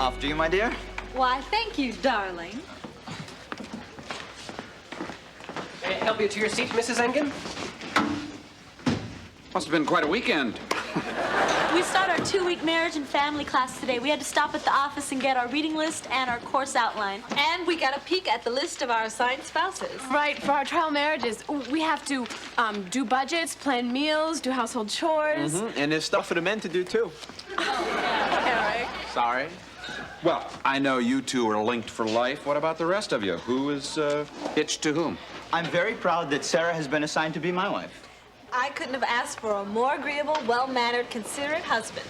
After you, my dear. Why, thank you, darling. May I help you to your seat, Mrs. Engen? Must have been quite a weekend. We start our 2-week marriage and family class today. We had to stop at the office and get our reading list and our course outline. And we got a peek at the list of our assigned spouses. Right, for our trial marriages, we have to do budgets, plan meals, do household chores. And there's stuff for the men to do, too. Eric. Sorry. Well, I know you two are linked for life. What about the rest of you? Who is hitched to whom? I'm very proud that Sarah has been assigned to be my wife. I couldn't have asked for a more agreeable, well-mannered, considerate husband.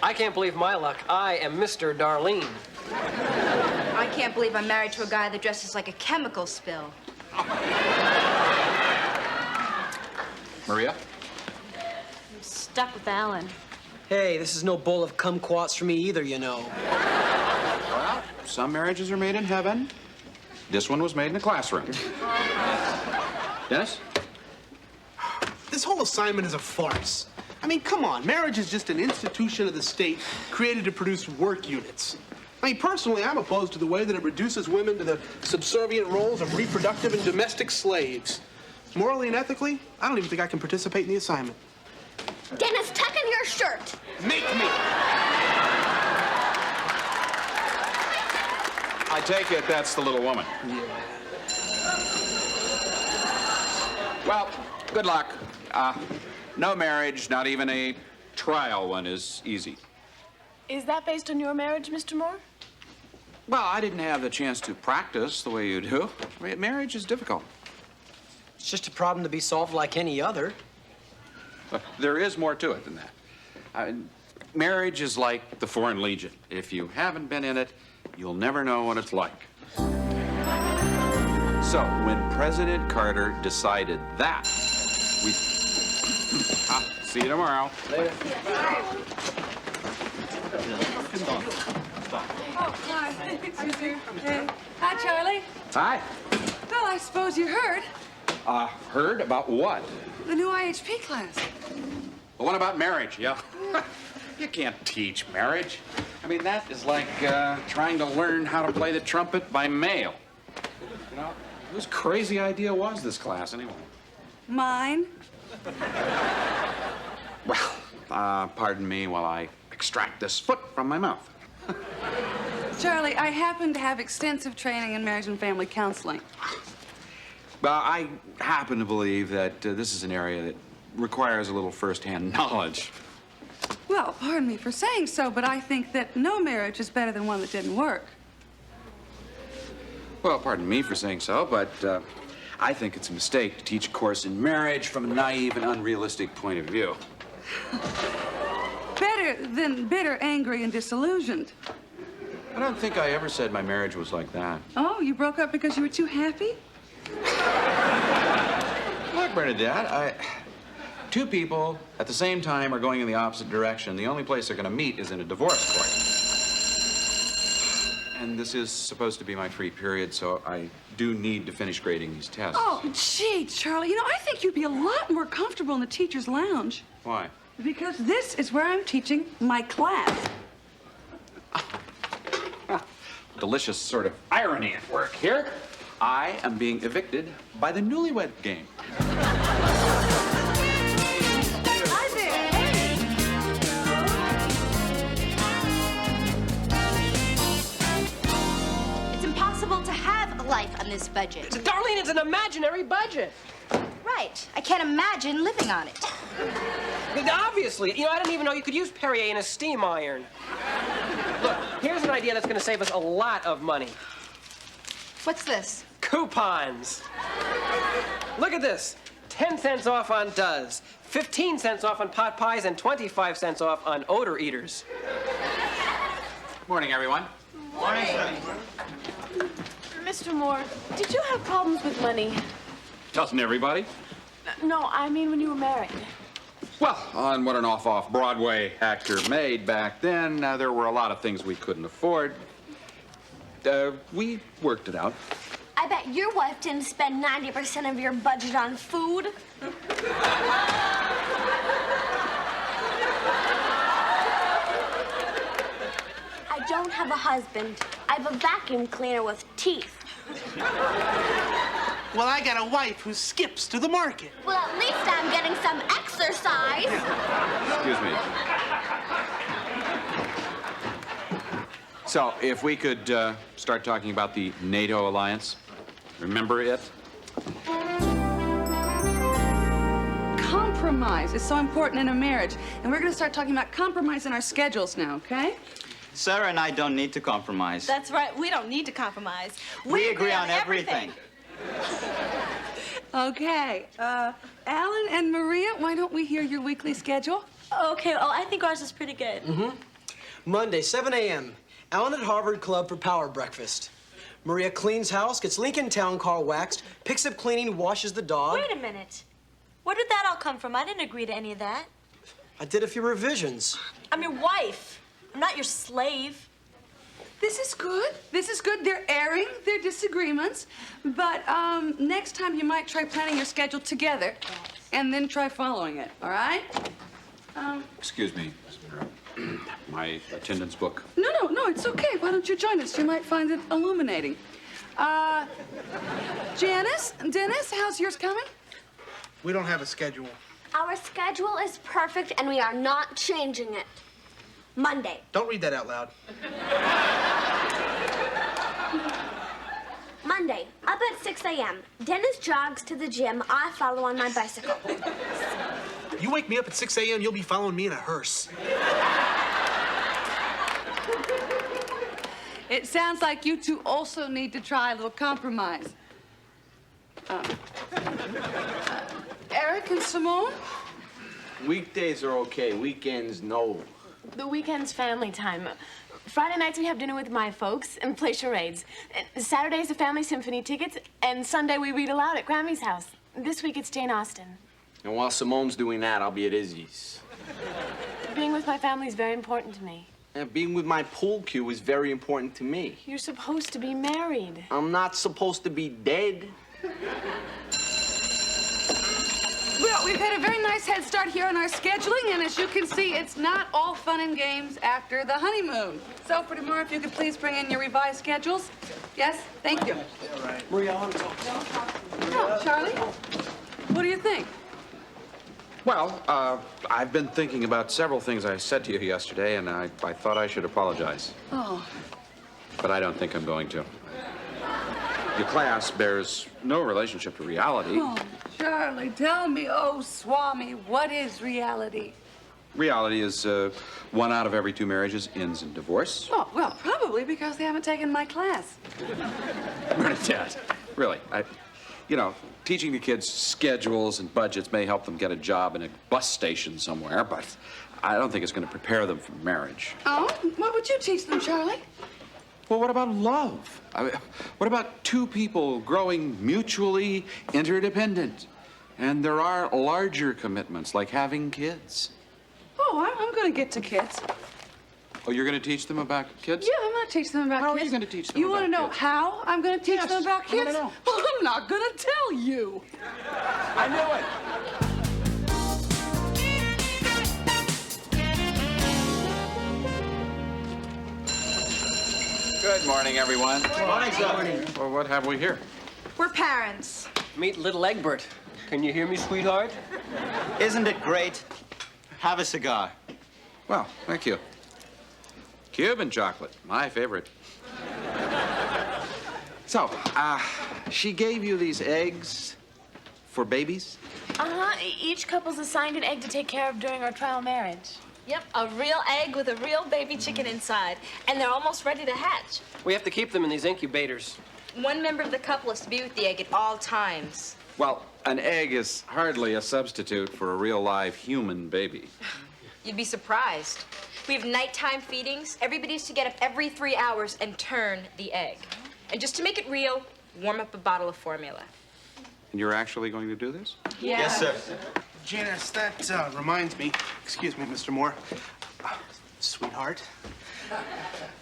I can't believe my luck. I am Mr. Darlene. I can't believe I'm married to a guy that dresses like a chemical spill. Maria? I'm stuck with Alan. Hey, this is no bowl of kumquats for me either, you know. Well, some marriages are made in heaven. This one was made in a classroom. Dennis? This whole assignment is a farce. I mean, come on. Marriage is just an institution of the state created to produce work units. I mean, personally, I'm opposed to the way that it reduces women to the subservient roles of reproductive and domestic slaves. Morally and ethically, I don't even think I can participate in the assignment. Dennis, tuck in your shirt. Make me! I take it that's the little woman. Yeah. Well, good luck. No marriage, not even a trial one, is easy. Is that based on your marriage, Mr. Moore? Well, I didn't have the chance to practice the way you do. I mean, marriage is difficult. It's just a problem to be solved like any other. But there is more to it than that. Marriage is like the Foreign Legion. If you haven't been in it, you'll never know what it's like. So, when President Carter decided that, we... see you tomorrow. Later. Oh, hi. Hi, Charlie. Hi. Well, I suppose you heard. Heard about what? The new IHP class. The one about marriage, yeah. You can't teach marriage. I mean, that is like trying to learn how to play the trumpet by mail. You know, whose crazy idea was this class, anyway? Mine. Well, pardon me while I extract this foot from my mouth. Charlie, I happen to have extensive training in marriage and family counseling. I happen to believe that this is an area that requires a little first-hand knowledge. Well, pardon me for saying so, but I think that no marriage is better than one that didn't work. Well, pardon me for saying so, but I think it's a mistake to teach a course in marriage from a naive and unrealistic point of view. Better than bitter, angry, and disillusioned. I don't think I ever said my marriage was like that. Oh, you broke up because you were too happy? Look, Bernadette, two people at the same time are going in the opposite direction. The only place they're going to meet is in a divorce court. And this is supposed to be my free period, so I do need to finish grading these tests. Oh, gee, Charlie, you know, I think you'd be a lot more comfortable in the teacher's lounge. Why? Because this is where I'm teaching my class. Delicious sort of irony at work here. I am being evicted by the newlywed game. Hi there. Hey. It's impossible to have a life on this budget. Darlene, it's an imaginary budget. Right. I can't imagine living on it. Obviously. You know, I didn't even know you could use Perrier in a steam iron. Look, here's an idea that's going to save us a lot of money. What's this? Coupons. Look at this. 10 cents off on Does, 15 cents off on pot pies, and 25 cents off on odor eaters. Morning, everyone. Morning. Mr. Moore, did you have problems with money? Doesn't everybody? No, I mean when you were married. Well, on what an off Broadway actor made back then, there were a lot of things we couldn't afford. We worked it out. I bet your wife didn't spend 90% of your budget on food. don't have a husband. I have a vacuum cleaner with teeth. Well, I got a wife who skips to the market. Well, at least I'm getting some exercise. Excuse me. So, if we could start talking about the NATO alliance. Remember it? Compromise is so important in a marriage. And we're going to start talking about compromise in our schedules now, okay? Sarah and I don't need to compromise. That's right. We don't need to compromise. We agree on everything. Okay. Alan and Maria, why don't we hear your weekly schedule? Okay, oh, I think ours is pretty good. Monday, 7 a.m. Alan at Harvard Club for power breakfast. Maria cleans house, gets Lincoln Town car waxed, picks up cleaning, washes the dog. Wait a minute. Where did that all come from? I didn't agree to any of that. I did a few revisions. I'm your wife. I'm not your slave. This is good. This is good. They're airing their disagreements. But next time you might try planning your schedule together and then try following it, all right? Excuse me, Sarah. My attendance book. No, it's okay. Why don't you join us? You might find it illuminating. Janice, Dennis, how's yours coming? We don't have a schedule. Our schedule is perfect and we are not changing it. Monday. Don't read that out loud. Monday, up at 6 a.m. Dennis jogs to the gym. I follow on my bicycle. You wake me up at 6 a.m., you'll be following me in a hearse. It sounds like you two also need to try a little compromise. Eric and Simone? Weekdays are okay. Weekends, no. The weekend's family time. Friday nights we have dinner with my folks and play charades. Saturday's the family symphony tickets, and Sunday we read aloud at Grammy's house. This week it's Jane Austen. And while Simone's doing that, I'll be at Izzy's. Being with my family is very important to me. And being with my pool cue is very important to me. You're supposed to be married. I'm not supposed to be dead. Well, we've had a very nice head start here on our scheduling, and as you can see, it's not all fun and games after the honeymoon. So for tomorrow, if you could please bring in your revised schedules. Yes, thank you. All right. Maria, I want to talk. Oh, Charlie, what do you think? Well, I've been thinking about several things I said to you yesterday, and I thought I should apologize. Oh, But I don't think I'm going to. Your class bears no relationship to reality. oh, Charlie, tell me, oh, Swami, what is reality? Reality is 1 out of every 2 marriages ends in divorce. Oh, well, probably because they haven't taken my class. Bernadette, really, you know, teaching the kids schedules and budgets may help them get a job in a bus station somewhere, but I don't think it's going to prepare them for marriage. Oh, what would you teach them, Charlie? Well, what about love? I mean, what about 2 people growing mutually interdependent? And there are larger commitments, like having kids. Oh, I'm going to get to kids. Oh, you're going to teach them about kids? Yeah, I'm going to teach them about How are kids. you going to teach them You about want to know kids? how I'm going to teach Yes, them about I kids? wanna know. Well, I'm not going to tell you. I knew it. Good morning, everyone. Good morning, sir. Well, what have we here? We're parents. Meet little Egbert. Can you hear me, sweetheart? Isn't it great? Have a cigar. Well, thank you. Cuban chocolate, my favorite. So, she gave you these eggs for babies? Uh-huh. Each couple's assigned an egg to take care of during our trial marriage. Yep, a real egg with a real baby chicken inside. And they're almost ready to hatch. We have to keep them in these incubators. One member of the couple is to be with the egg at all times. Well, an egg is hardly a substitute for a real live human baby. You'd be surprised. We have nighttime feedings. Everybody's to get up every 3 hours and turn the egg. And just to make it real, warm up a bottle of formula. And you're actually going to do this? Yeah. Yes, sir. Janice, that reminds me. Excuse me, Mr. Moore. Sweetheart,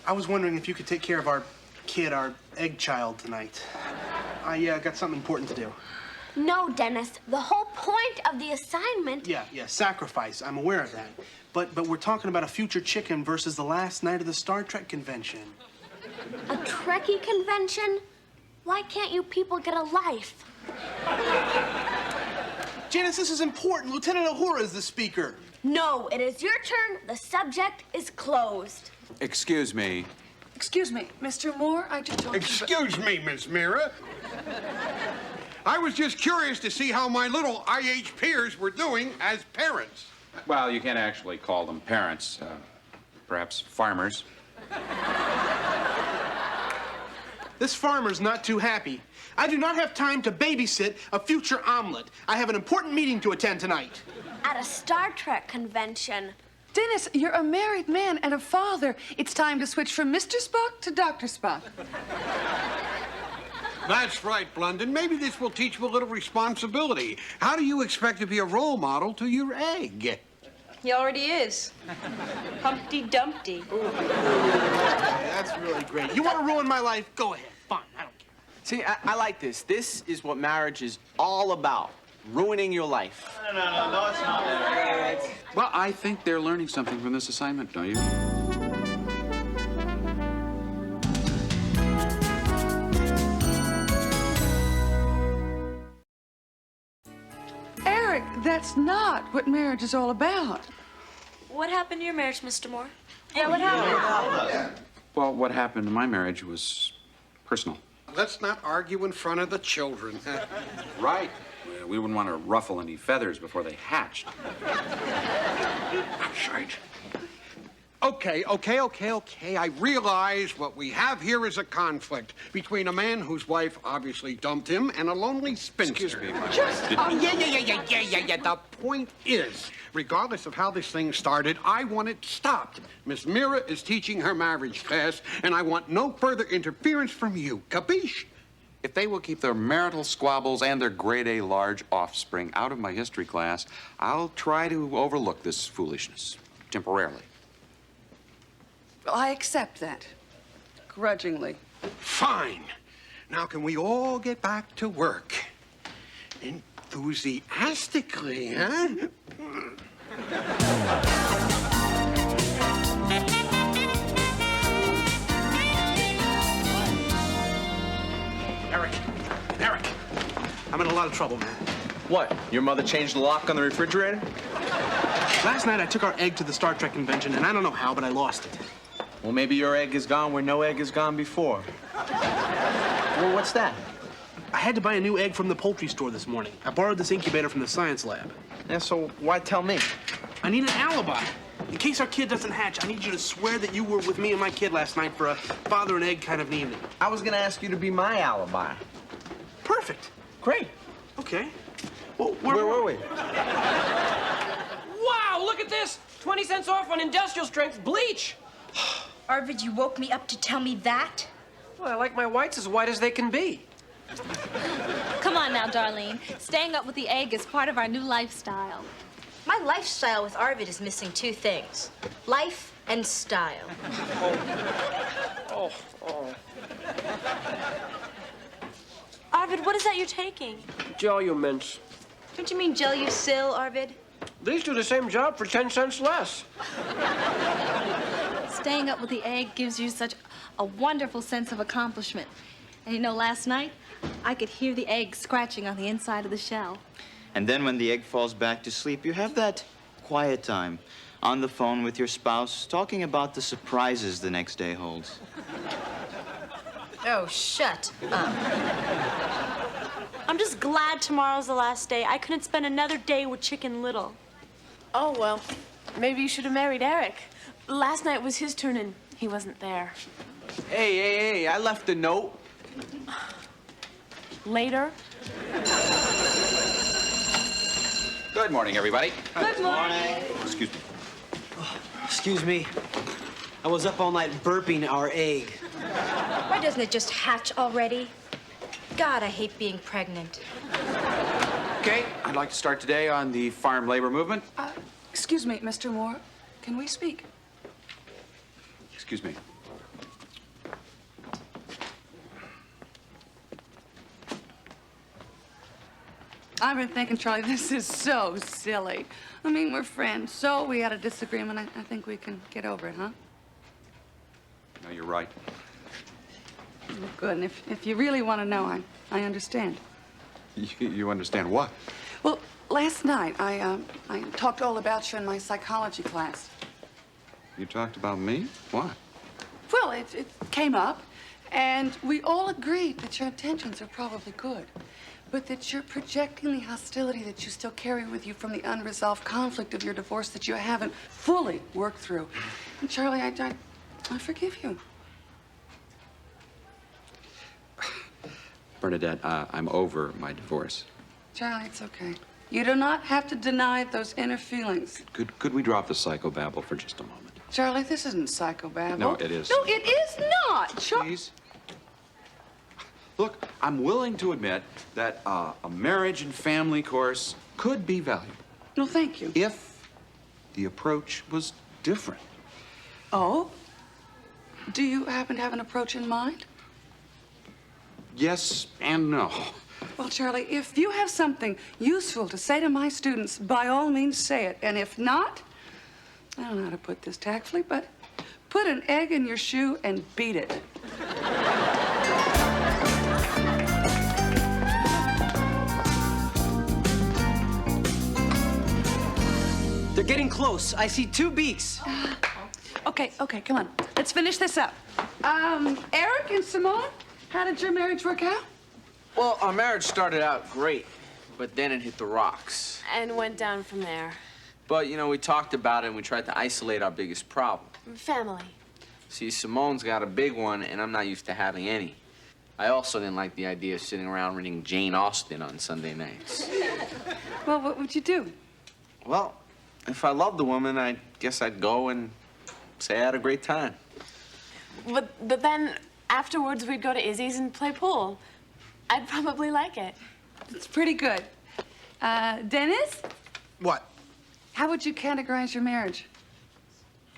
I was wondering if you could take care of our kid, our egg child, tonight. I got something important to do. No, Dennis. The whole point of the assignment... Yeah, sacrifice. I'm aware of that. But we're talking about a future chicken versus the last night of the Star Trek convention. A Trekkie convention? Why can't you people get a life? Janice, this is important. Lieutenant Uhura is the speaker. No, it is your turn. The subject is closed. Excuse me. Excuse me, Mr. Moore, I just told you... Excuse me, Miss Mira. I was just curious to see how my little IH peers were doing as parents. Well, you can't actually call them parents. Perhaps farmers. This farmer's not too happy. I do not have time to babysit a future omelet. I have an important meeting to attend tonight. At a Star Trek convention. Dennis, you're a married man and a father. It's time to switch from Mr. Spock to Dr. Spock. That's right, Blunden. Maybe this will teach you a little responsibility. How do you expect to be a role model to your egg? He already is. Humpty Dumpty. That's really great. You want to ruin my life? Go ahead. Fine, I don't care. See, I like this. This is what marriage is all about. Ruining your life. No, it's not. Well, I think they're learning something from this assignment, don't you? Eric, that's not what marriage is all about. What happened to your marriage, Mr. Moore? Yeah, what happened? Well, what happened to my marriage was personal. Let's not argue in front of the children. Right. We wouldn't want to ruffle any feathers before they hatched. That's right. Okay. I realize what we have here is a conflict between a man whose wife obviously dumped him and a lonely spinster. Excuse me, my Just, wife didn't- yeah. The point is, regardless of how this thing started, I want it stopped. Miss Mira is teaching her marriage class, and I want no further interference from you. Capiche? If they will keep their marital squabbles and their grade A large offspring out of my history class, I'll try to overlook this foolishness temporarily. Well, I accept that. Grudgingly. Fine. Now can we all get back to work? Enthusiastically, huh? Eric, I'm in a lot of trouble, man. What? Your mother changed the lock on the refrigerator? Last night I took our egg to the Star Trek convention, and I don't know how, but I lost it. Well, maybe your egg is gone where no egg has gone before. Well, what's that? I had to buy a new egg from the poultry store this morning. I borrowed this incubator from the science lab. Yeah, so why tell me? I need an alibi. In case our kid doesn't hatch, I need you to swear that you were with me and my kid last night for a father and egg kind of an evening. I was gonna ask you to be my alibi. Perfect. Great. Okay. Well, Where were we? Wow, look at this! 20 cents off on industrial strength bleach. Arvid, you woke me up to tell me that? Well, I like my whites as white as they can be. Come on now, Darlene. Staying up with the egg is part of our new lifestyle. My lifestyle with Arvid is missing two things. Life and style. Oh. Arvid, what is that you're taking? Jelly-o-mints. Don't you mean Jellusil, Arvid? These do the same job for 10 cents less. Staying up with the egg gives you such a wonderful sense of accomplishment. And you know, last night, I could hear the egg scratching on the inside of the shell. And then when the egg falls back to sleep, you have that quiet time on the phone with your spouse, talking about the surprises the next day holds. Oh, shut up. I'm just glad tomorrow's the last day. I couldn't spend another day with Chicken Little. Oh, well, maybe you should have married Eric. Last night was his turn and he wasn't there. Hey, I left a note. Later? Good morning, everybody. Good morning. Excuse me. Excuse me. I was up all night burping our egg. Why doesn't it just hatch already? God, I hate being pregnant. Okay, I'd like to start today on the farm labor movement. Excuse me, Mr. Moore. Can we speak? Excuse me. I've been thinking, Charlie, this is so silly. I mean, we're friends, so we had a disagreement. I think we can get over it, huh? No, you're right. Well, good. And if you really want to know, I understand. You understand what? Well, last night, I talked all about you in my psychology class. You talked about me? Why? Well, it came up, and we all agreed that your intentions are probably good, but that you're projecting the hostility that you still carry with you from the unresolved conflict of your divorce that you haven't fully worked through. And Charlie, I forgive you. Bernadette, I'm over my divorce. Charlie, it's okay. You do not have to deny those inner feelings. Could we drop the psychobabble for just a moment? Charlie, this isn't psychobabble. No, it is. No, it is not. Please? Look, I'm willing to admit that a marriage and family course could be valuable. No, thank you. If the approach was different. Oh? Do you happen to have an approach in mind? Yes and no. Well, Charlie, if you have something useful to say to my students, by all means say it. And if not, I don't know how to put this tactfully, but put an egg in your shoe and beat it. They're getting close. I see 2 beaks. Okay, come on. Let's finish this up. Eric and Simone, how did your marriage work out? Well, our marriage started out great, but then it hit the rocks. And went down from there. But, you know, we talked about it and we tried to isolate our biggest problem. Family. See, Simone's got a big one, and I'm not used to having any. I also didn't like the idea of sitting around reading Jane Austen on Sunday nights. Well, what would you do? Well, if I loved the woman, I guess I'd go and say I had a great time. But then afterwards we'd go to Izzy's and play pool. I'd probably like it. It's pretty good. Dennis? What? How would you categorize your marriage?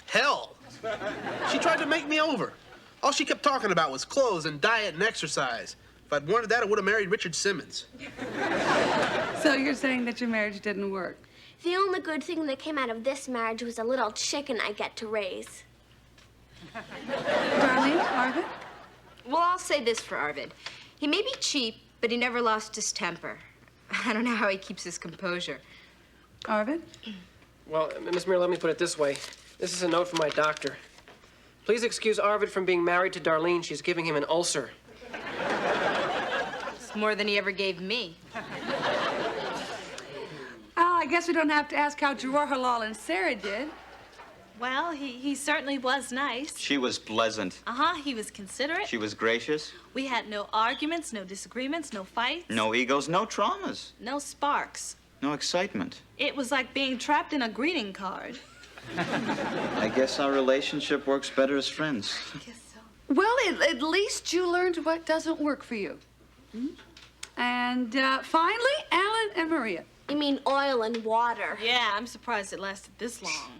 Hell. She tried to make me over. All she kept talking about was clothes and diet and exercise. If I'd wanted that, I would have married Richard Simmons. So you're saying that your marriage didn't work? The only good thing that came out of this marriage was a little chicken I get to raise. Darlene, Arvid? Well, I'll say this for Arvid. He may be cheap, but he never lost his temper. I don't know how he keeps his composure. Arvid? Well, Miss Muir, let me put it this way. This is a note from my doctor. Please excuse Arvid from being married to Darlene. She's giving him an ulcer. It's more than he ever gave me. Oh, I guess we don't have to ask how Gerard Halal and Sarah did. Well, he certainly was nice. She was pleasant. He was considerate. She was gracious. We had no arguments, no disagreements, no fights. No egos, no traumas. No sparks. No excitement. It was like being trapped in a greeting card. I guess our relationship works better as friends. Well, at least you learned what doesn't work for you. And finally, Alan and Maria. You mean oil and water? Yeah, I'm surprised it lasted this long.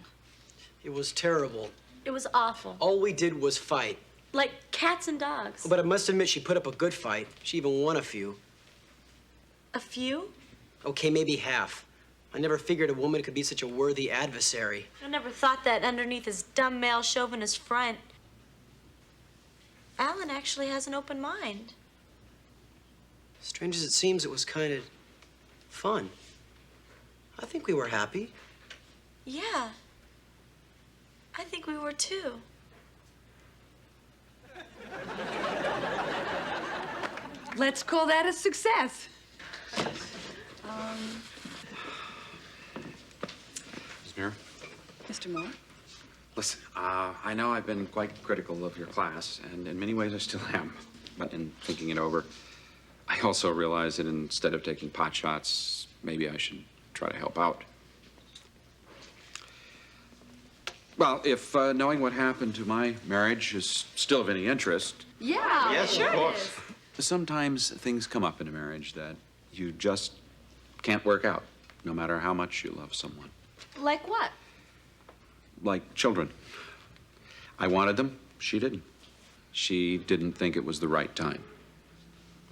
It was terrible. It was awful. All we did was fight. Like cats and dogs. But I must admit, she put up a good fight. She even won a few. A few? Okay, maybe half. I never figured a woman could be such a worthy adversary. I never thought that underneath his dumb male chauvinist front. Alan actually has an open mind. Strange as it seems, it was kind of fun. I think we were happy. Yeah. I think we were too. Let's call that a success. Miss Muir? Mr. Moore? Listen, I know I've been quite critical of your class, and in many ways I still am. But in thinking it over, I also realize that instead of taking pot shots, maybe I should try to help out. Well, if knowing what happened to my marriage is still of any interest. Yeah, Yes, sure of course. Sometimes things come up in a marriage that you just can't work out, no matter how much you love someone. Like what? Like children. I wanted them, she didn't. She didn't think it was the right time.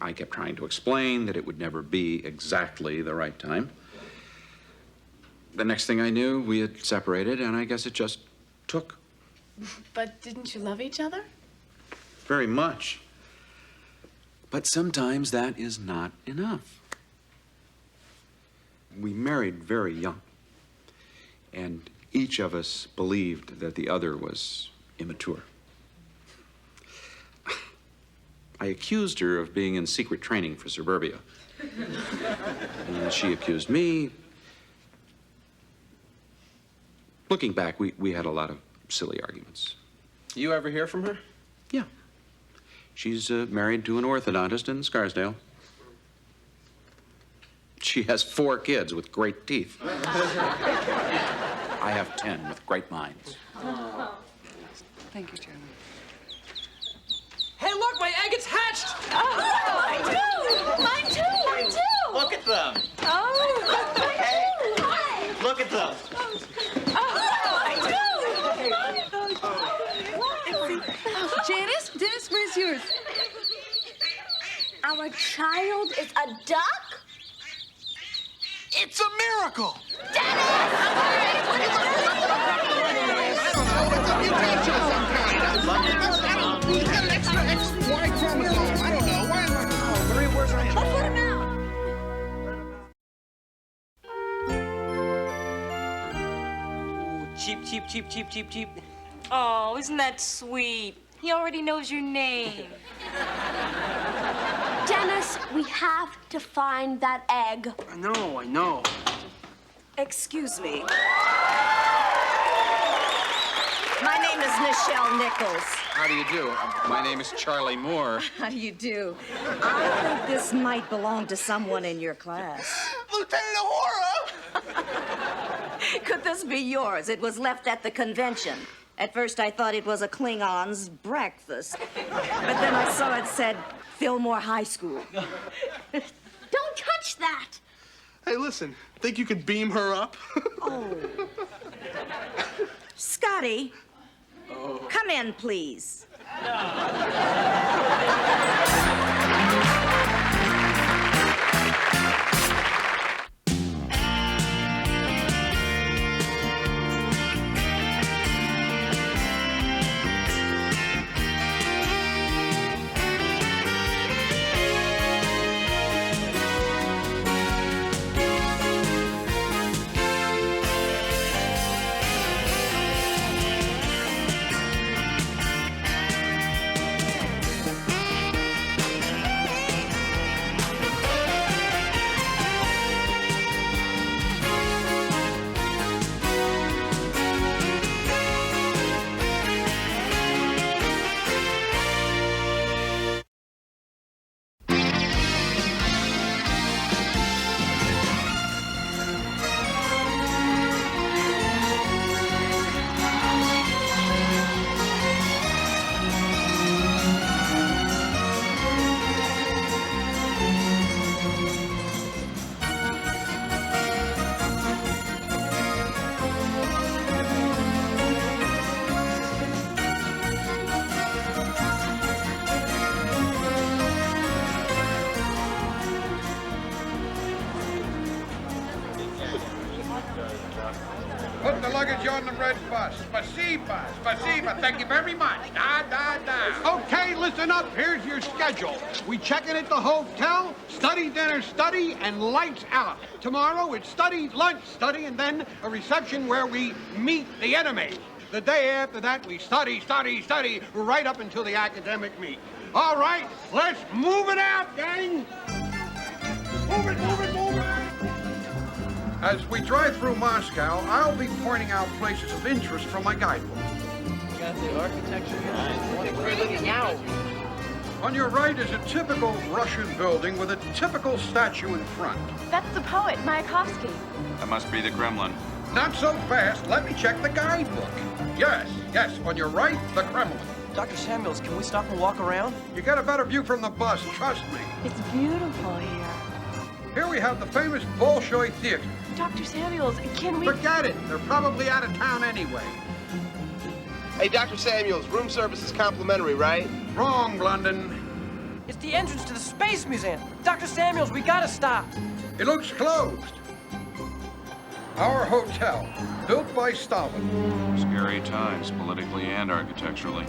I kept trying to explain that it would never be exactly the right time. The next thing I knew, we had separated, and I guess it just took. But didn't you love each other? Very much. But sometimes that is not enough. We married very young, and each of us believed that the other was immature. I accused her of being in secret training for suburbia. And she accused me. Looking back, we had a lot of silly arguments. You ever hear from her? Yeah. She's married to an orthodontist in Scarsdale. She has 4 kids with great teeth. I have 10 with great minds. Thank you, Jeremy. Hey, look, my egg is hatched! Mine too! Mine too! Mine too! Look at them. Oh! Hey, look at them. Janice, Dennis, where's yours? Our child is a duck? It's a miracle! He's got an extra Y chromosome. I don't know. Why am I... Oh, 3 words on... Let's let him out. Cheap, cheap, cheap, cheap, cheap, cheap. Oh, isn't that sweet? He already knows your name. Dennis, we have to find that egg. I know. Excuse me. My name is Nichelle Nichols. How do you do? My name is Charlie Moore. How do you do? I think this might belong to someone in your class. Lieutenant Uhura! Could this be yours? It was left at the convention. At first, I thought it was a Klingon's breakfast. But then I saw it said Fillmore High School. Don't touch that. Hey, listen. Think you could beam her up? Oh. Scotty, come in, please. Put the luggage on the red bus. Spasiba, spasiba. Thank you very much. Okay, listen up. Here's your schedule. We check in at the hotel, study, dinner, study, and lights out. Tomorrow it's study, lunch, study, and then a reception where we meet the enemy. The day after that, we study, right up until the academic meet. All right, let's move it out, gang. Move it. As we drive through Moscow, I'll be pointing out places of interest from my guidebook. Got the architecture here. Great looking owl. On your right is a typical Russian building with a typical statue in front. That's the poet, Mayakovsky. That must be the Kremlin. Not so fast. Let me check the guidebook. Yes. On your right, the Kremlin. Dr. Samuels, can we stop and walk around? You get a better view from the bus, trust me. It's beautiful here. Here we have the famous Bolshoi Theater. Dr. Samuels, can we... Forget it. They're probably out of town anyway. Hey, Dr. Samuels, room service is complimentary, right? Wrong, London. It's the entrance to the Space Museum. Dr. Samuels, we gotta stop. It looks closed. Our hotel, built by Stalin. Scary times, politically and architecturally.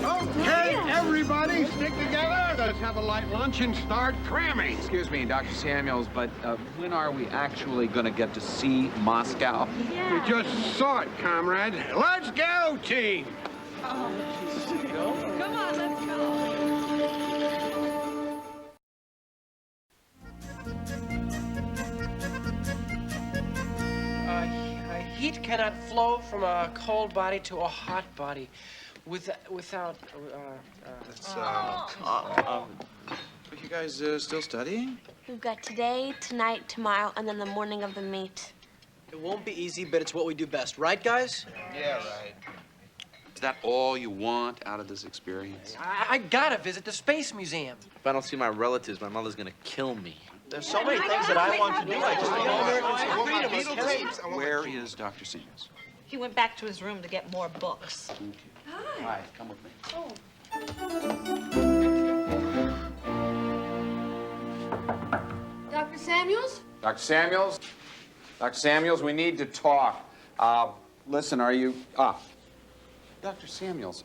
Okay, everybody, stick together. Let's have a light lunch and start cramming. Excuse me, Dr. Samuels, but when are we actually going to get to see Moscow? We just saw it, comrade. Let's go, team. Come on, let's go. Heat cannot flow from a cold body to a hot body without. Are you guys still studying? We've got today, tonight, tomorrow, and then the morning of the meet. It won't be easy, but it's what we do best. Right, guys? Yeah, right. Is that all you want out of this experience? I gotta visit the Space Museum. If I don't see my relatives, my mother's gonna kill me. There's so many things that I want to do. I just don't know. Where is Dr. Samuels? He went back to his room to get more books. Hi, come with me. Dr. Samuels? Dr. Samuels? Dr. Samuels, we need to talk. Listen, are you... Dr. Samuels,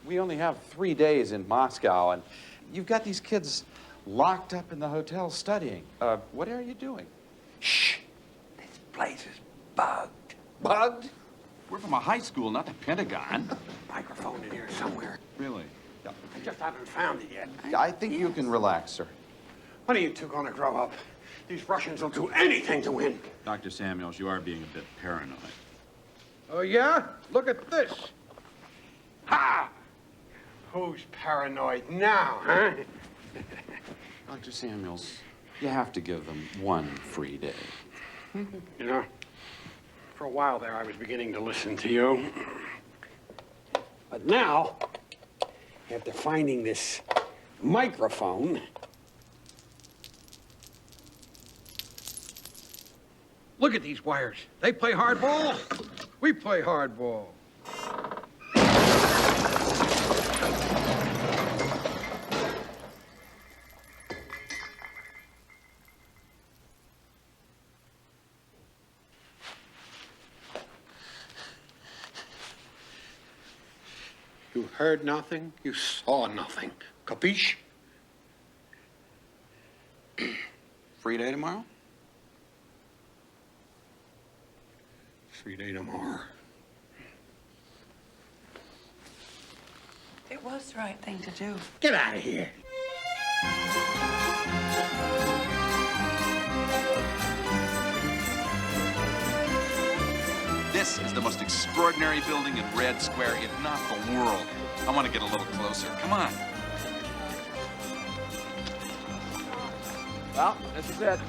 we only have 3 days in Moscow, and you've got these kids locked up in the hotel studying. What are you doing? Shh. This place is bugged. Bugged? We're from a high school, not the Pentagon. Microphone in here somewhere. Really? I just haven't found it yet. I think you can relax, sir. When are you two gonna grow up? These Russians will do anything to win. Dr. Samuels, you are being a bit paranoid. Oh, yeah? Look at this. Ha! Who's paranoid now, huh? Dr. Samuels, you have to give them 1 free day. You know, for a while there, I was beginning to listen to you. But now, after finding this microphone, look at these wires. They play hardball. We play hardball. You heard nothing, you saw nothing. Capiche? Free day tomorrow? Free day tomorrow. It was the right thing to do. Get out of here. This is the most extraordinary building in Red Square, if not the world. I want to get a little closer. Come on. Well, this is it.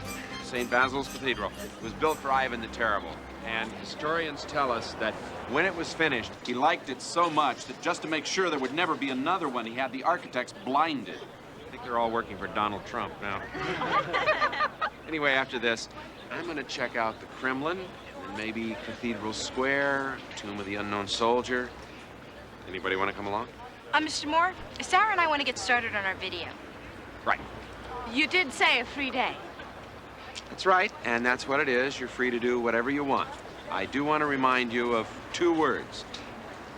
St. Basil's Cathedral. It was built for Ivan the Terrible. And historians tell us that when it was finished, he liked it so much that just to make sure there would never be another one, he had the architects blinded. I think they're all working for Donald Trump now. Anyway, after this, I'm going to check out the Kremlin, and maybe Cathedral Square, Tomb of the Unknown Soldier. Anybody want to come along? Mr. Moore, Sarah and I want to get started on our video. Right. You did say a free day. That's right, and that's what it is. You're free to do whatever you want. I do want to remind you of 2 words.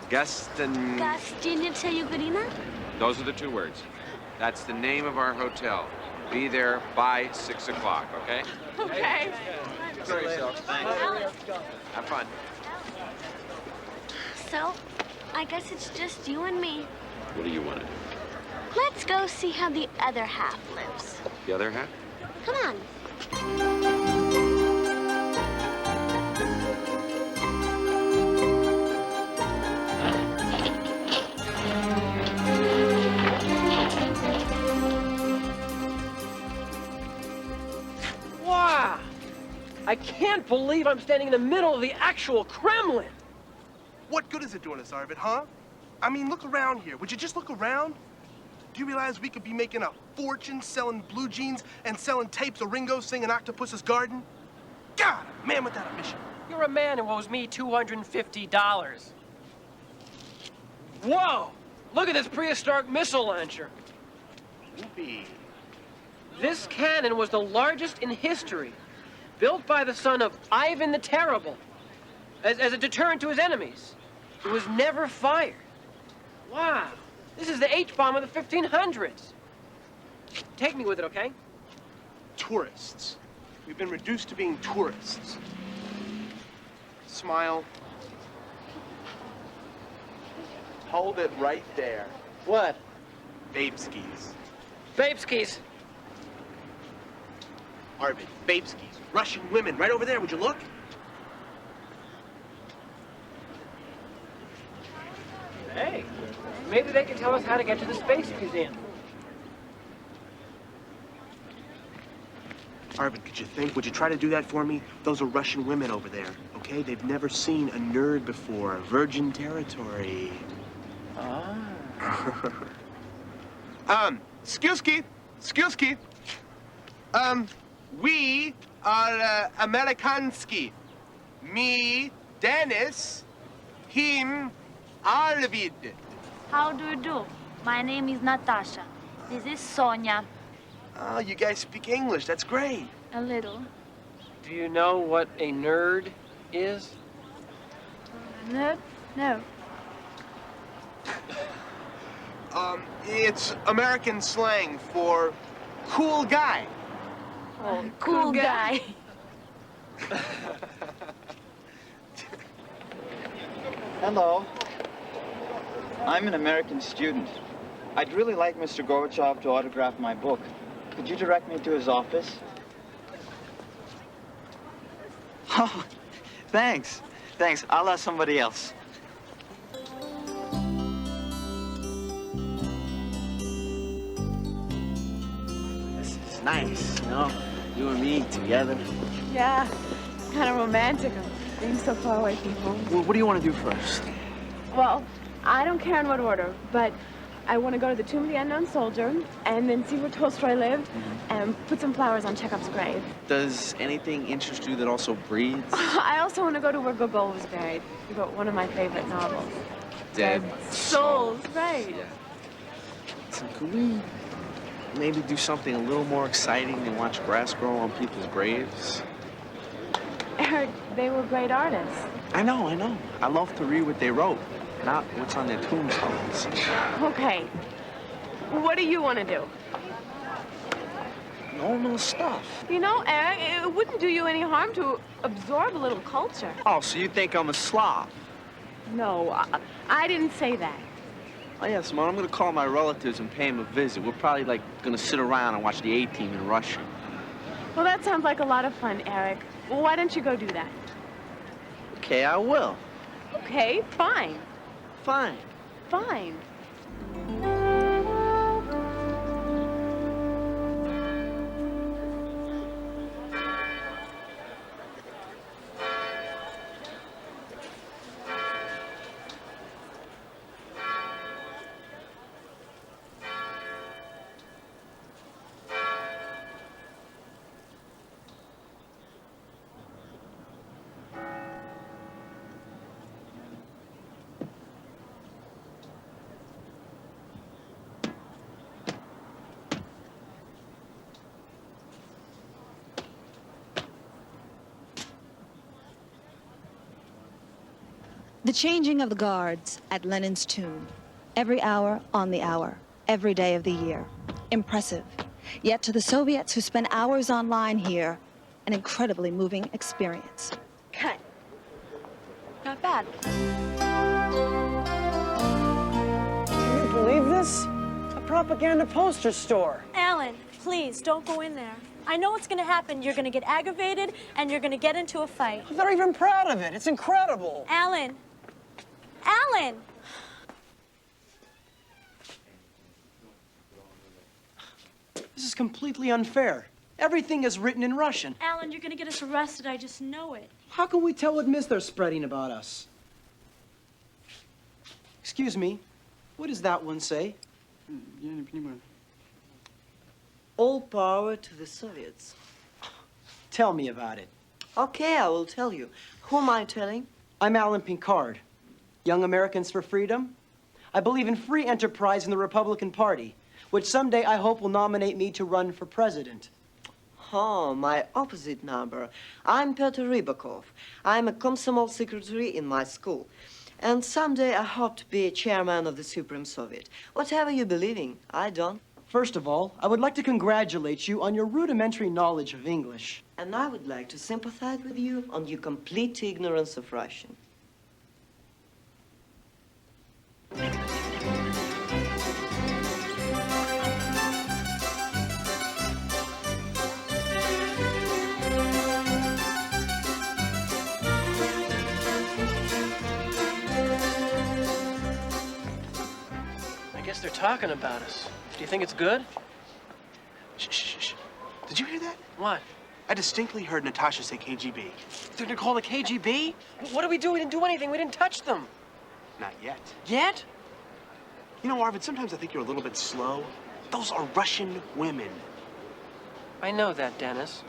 Gostinnica Yugorina? Those are the 2 words. That's the name of our hotel. Be there by 6 o'clock, okay? Okay. Enjoy yourself. Thanks. Have fun. So, I guess it's just you and me. What do you want to do? Let's go see how the other half lives. The other half? Come on. Wow! I can't believe I'm standing in the middle of the actual Kremlin. What good is it doing us, Arvid, huh? I mean, look around here. Would you just look around? Do you realize we could be making a fortune selling blue jeans and selling tapes of Ringo singing Octopus's Garden? God, a man without a mission. You're a man who owes me $250. Whoa! Look at this prehistoric missile launcher. Whoopee. This cannon was the largest in history, built by the son of Ivan the Terrible, as a deterrent to his enemies. It was never fired. Wow, this is the H-bomb of the 1500s. Take me with it, okay? Tourists. We've been reduced to being tourists. Smile. Hold it right there. What? Babe skis. Babe skis. Arvid, babe skis. Russian women, right over there. Would you look? Hey, maybe they can tell us how to get to the Space Museum. Arvid, could you think? Would you try to do that for me? Those are Russian women over there, okay? They've never seen a nerd before. Virgin territory. Excuse me. We are Amerikansky. Me, Dennis. Him, Arvid. How do you do? My name is Natasha. This is Sonia. Oh, you guys speak English. That's great. A little. Do you know what a nerd is? Nerd? No. It's American slang for cool guy. Oh, cool guy. Hello. I'm an American student. I'd really like Mr. Gorbachev to autograph my book. Could you direct me to his office? Oh, thanks. Thanks. I'll ask somebody else. This is nice, you know? You and me together. Yeah, kind of romantic. I'm being so far away from home. Well, what do you want to do first? Well, I don't care in what order, but I want to go to the Tomb of the Unknown Soldier and then see where Tolstoy lived and put some flowers on Chekhov's grave. Does anything interest you that also breathes? I also want to go to where Gogol was buried. He wrote one of my favorite novels. Dead Souls, right. Yeah. So could we maybe do something a little more exciting than watch grass grow on people's graves? Eric, they were great artists. I know. I love to read what they wrote, not what's on their tombstones. Okay. What do you want to do? Normal stuff. You know, Eric, it wouldn't do you any harm to absorb a little culture. Oh, so you think I'm a slob? No, I didn't say that. Oh, yeah, Simone, I'm gonna call my relatives and pay them a visit. We're probably, like, gonna sit around and watch the A-Team in Russia. Well, that sounds like a lot of fun, Eric. Well, why don't you go do that? Okay, I will. Okay, fine. Fine. Fine. The changing of the guards at Lenin's tomb. Every hour on the hour, every day of the year. Impressive. Yet to the Soviets who spend hours online here, an incredibly moving experience. Cut. Not bad. Can you believe this? A propaganda poster store. Alan, please, don't go in there. I know what's gonna happen. You're gonna get aggravated, and you're gonna get into a fight. I'm not even proud of it. It's incredible. Alan! Alan! This is completely unfair. Everything is written in Russian. Alan, you're gonna get us arrested. I just know it. How can we tell what myths they're spreading about us? Excuse me, what does that one say? All power to the Soviets. Tell me about it. Okay, I will tell you. Who am I telling? I'm Alan Pinkard. Young Americans for Freedom. I believe in free enterprise in the Republican Party, which someday I hope will nominate me to run for president. Oh, my opposite number. I'm Petr Rybakov. I'm a Komsomol secretary in my school. And someday I hope to be chairman of the Supreme Soviet. Whatever you believe in, I don't. First of all, I would like to congratulate you on your rudimentary knowledge of English. And I would like to sympathize with you on your complete ignorance of Russian. I guess they're talking about us. Do you think it's good? Shh, shh, shh. Did you hear that? What? I distinctly heard Natasha say KGB. They're gonna call the KGB? What did we do? We didn't do anything. We didn't touch them. Not yet. Yet? You know, Arvid, sometimes I think you're a little bit slow. Those are Russian women. I know that, Dennis.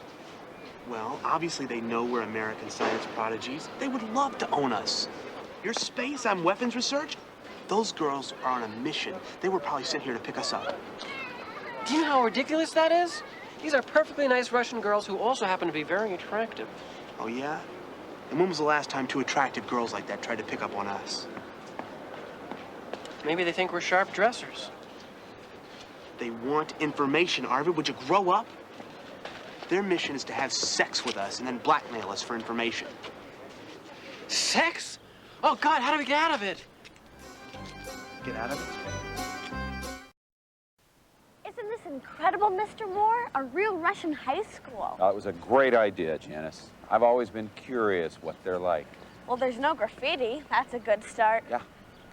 Well, obviously they know we're American science prodigies. They would love to own us. Your space, I'm weapons research. Those girls are on a mission. They were probably sent here to pick us up. Do you know how ridiculous that is? These are perfectly nice Russian girls who also happen to be very attractive. Oh, yeah? And when was the last time two attractive girls like that tried to pick up on us? Maybe they think we're sharp dressers. They want information, Arvid. Would you grow up? Their mission is to have sex with us and then blackmail us for information. Sex? Oh, God, how do we get out of it? Get out of it? Isn't this incredible, Mr. Moore? A real Russian high school. It was a great idea, Janice. I've always been curious what they're like. Well, there's no graffiti. That's a good start. Yeah.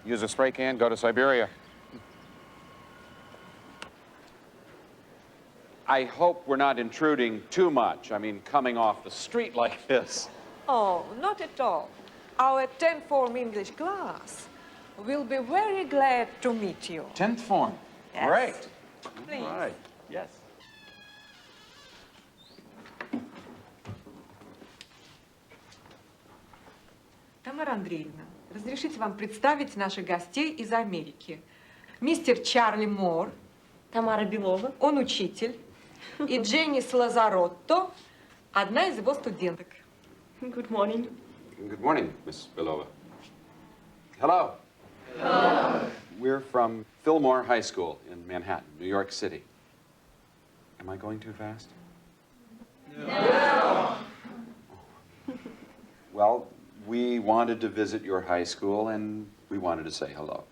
Use a spray can, go to Siberia. I hope we're not intruding too much. I mean, coming off the street like this. Oh, not at all. Our 10th form English class will be very glad to meet you. 10th form. Yes. Great. Please. All right. Yes. Тамара Андреевна, разрешите вам представить наших гостей из Америки. Мистер Чарли Мор. Тамара Белова. Он учитель. И Дженнис Лазаротто, одна из его студенток. Good morning. Good morning, Miss Belova. Hello. Hello. We're from Fillmore High School in Manhattan, New York City. Am I going too fast? No. Well, we wanted to visit your high school and we wanted to say hello.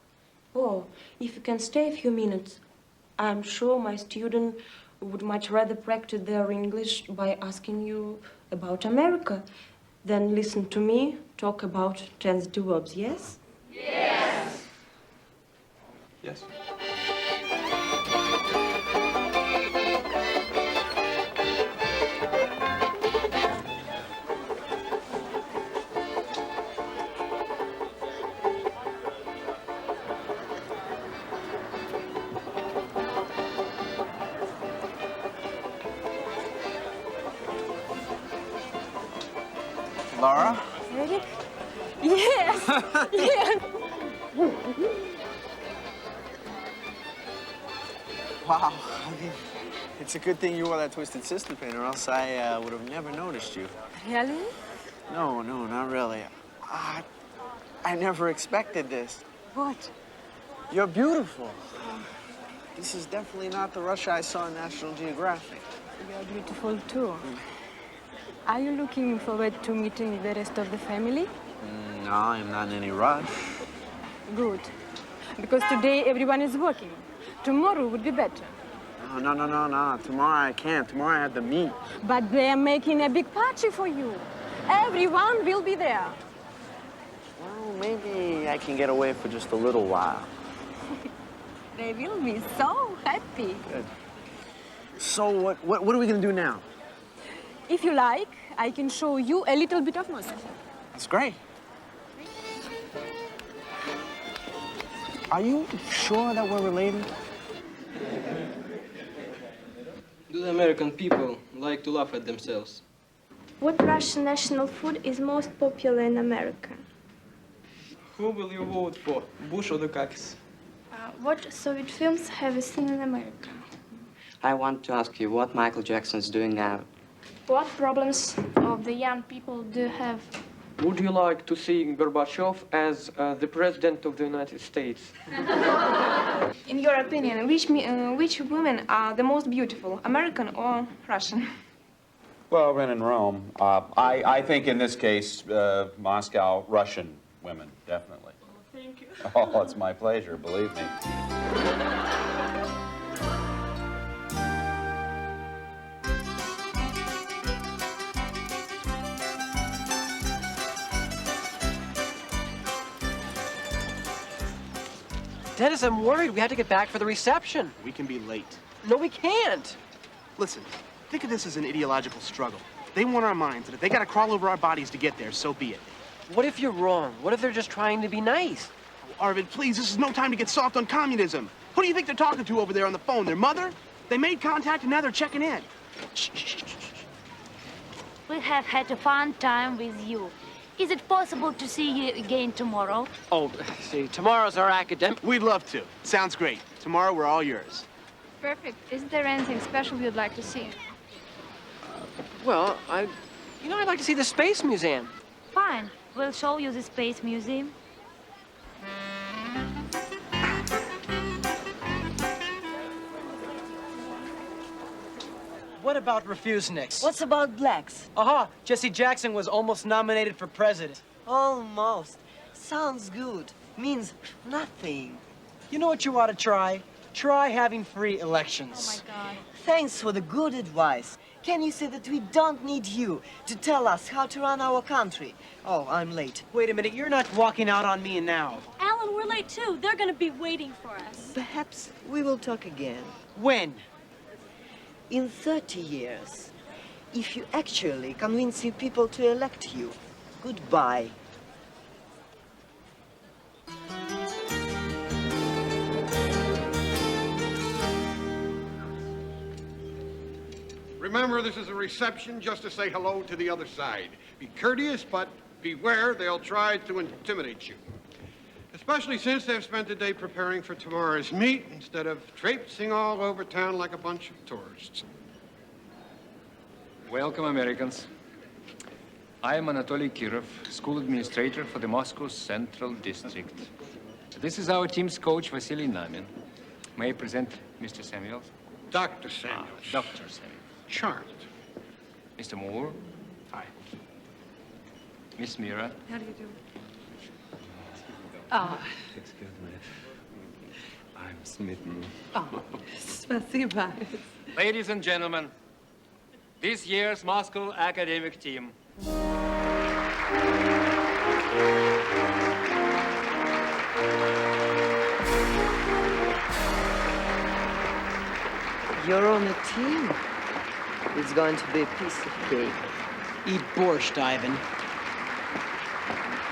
Oh, if you can stay a few minutes, I'm sure my student would much rather practice their English by asking you about America than listen to me talk about transitive verbs, yes? Yes. Yes. Laura? Eric? Yes! Yes! Wow. I mean, it's a good thing you wore that Twisted Sister pin, or else I would have never noticed you. Really? No, not really. I never expected this. What? You're beautiful. This is definitely not the Russia I saw in National Geographic. You're beautiful, too. Are you looking forward to meeting the rest of the family? No, I'm not in any rush. Good. Because today everyone is working. Tomorrow would be better. No. Tomorrow I can't. Tomorrow I have the meet. But they are making a big party for you. Everyone will be there. Well, maybe I can get away for just a little while. They will be so happy. Good. So what are we going to do now? If you like, I can show you a little bit of Moscow. That's great. Are you sure that we're related? Do the American people like to laugh at themselves? What Russian national food is most popular in America? Who will you vote for, Bush or Dukakis? What Soviet films have you seen in America? I want to ask you what Michael Jackson is doing now. What problems of the young people do you have? Would you like to see Gorbachev as the President of the United States? In your opinion, which women are the most beautiful, American or Russian? Well, when in Rome, I think in this case, Moscow, Russian women, definitely. Thank you. Oh, it's my pleasure, believe me. Dennis, I'm worried. We have to get back for the reception. We can be late. No, we can't. Listen, think of this as an ideological struggle. They want our minds, and if they gotta crawl over our bodies to get there, so be it. What if you're wrong? What if they're just trying to be nice? Oh, Arvid, please, this is no time to get soft on communism. Who do you think they're talking to over there on the phone? Their mother? They made contact and now they're checking in. We have had a fun time with you. Is it possible to see you again tomorrow? Oh, see, tomorrow's our academic. We'd love to. Sounds great. Tomorrow, we're all yours. Perfect. Is there anything special you'd like to see? Well, I'd like to see the Space Museum. Fine. We'll show you the Space Museum. What about refuseniks? What's about blacks? Aha! Jesse Jackson was almost nominated for president. Almost. Sounds good. Means nothing. You know what you ought to try? Try having free elections. Oh, my God. Thanks for the good advice. Can you say that we don't need you to tell us how to run our country? Oh, I'm late. Wait a minute, you're not walking out on me now. Alan, we're late too. They're gonna be waiting for us. Perhaps we will talk again. When? In 30 years. If you actually convince your people to elect you. Goodbye. Remember, this is a reception just to say hello to the other side. Be courteous, but beware, they'll try to intimidate you. Especially since they've spent the day preparing for tomorrow's meet instead of traipsing all over town like a bunch of tourists. Welcome, Americans. I am Anatoly Kirov, school administrator for the Moscow Central District. This is our team's coach, Vasily Namin. May I present Mr. Samuels? Dr. Samuels. Dr. Samuels. Charmed. Mr. Moore. Hi. Miss Mira. How do you do? Oh. Excuse me. I'm smitten. Oh, спасибо. Ladies and gentlemen, this year's Moscow academic team. You're on a team. It's going to be a piece of cake. Eat borscht, Ivan.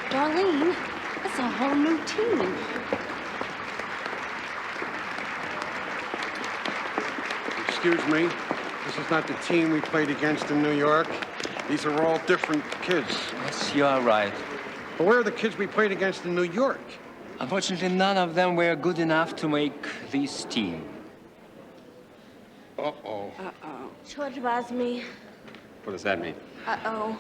Darlene, it's a whole new team. Excuse me, this is not the team we played against in New York. These are all different kids. Yes, you are right. But where are the kids we played against in New York? Unfortunately, none of them were good enough to make this team. Uh-oh. Uh-oh. Черт возьми. What does that mean? Uh-oh.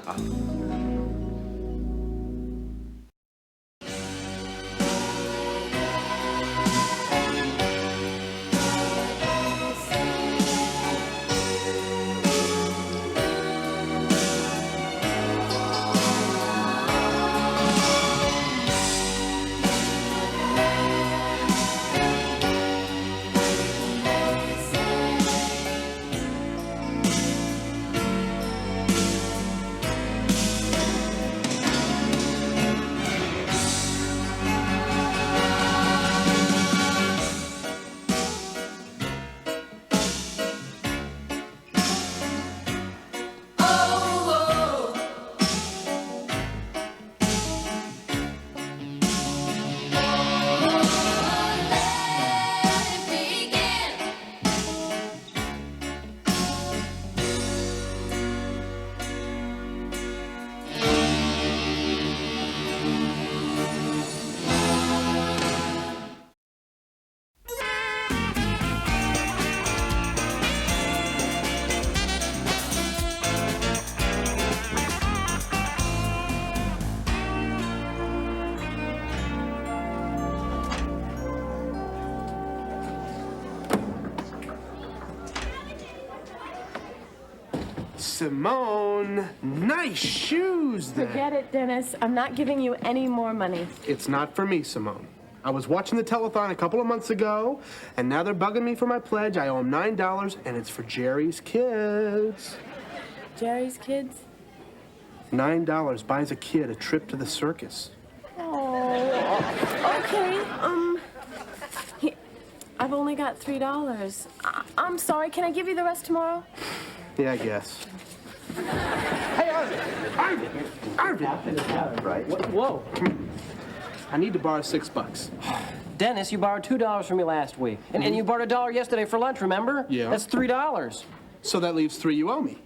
Simone, nice shoes there. Forget it, Dennis. I'm not giving you any more money. It's not for me, Simone. I was watching the telethon a couple of months ago, and now they're bugging me for my pledge. I owe them $9, and it's for Jerry's kids. Jerry's kids? $9 buys a kid a trip to the circus. Oh, okay. Here, I've only got $3. I'm sorry. Can I give you the rest tomorrow? Yeah, I guess. Hey, Arvid! Arvid! Right. Whoa. I need to borrow $6. Dennis, you borrowed $2 from me last week. And you borrowed $1 yesterday for lunch, remember? Yeah. That's $3. So that leaves $3 you owe me.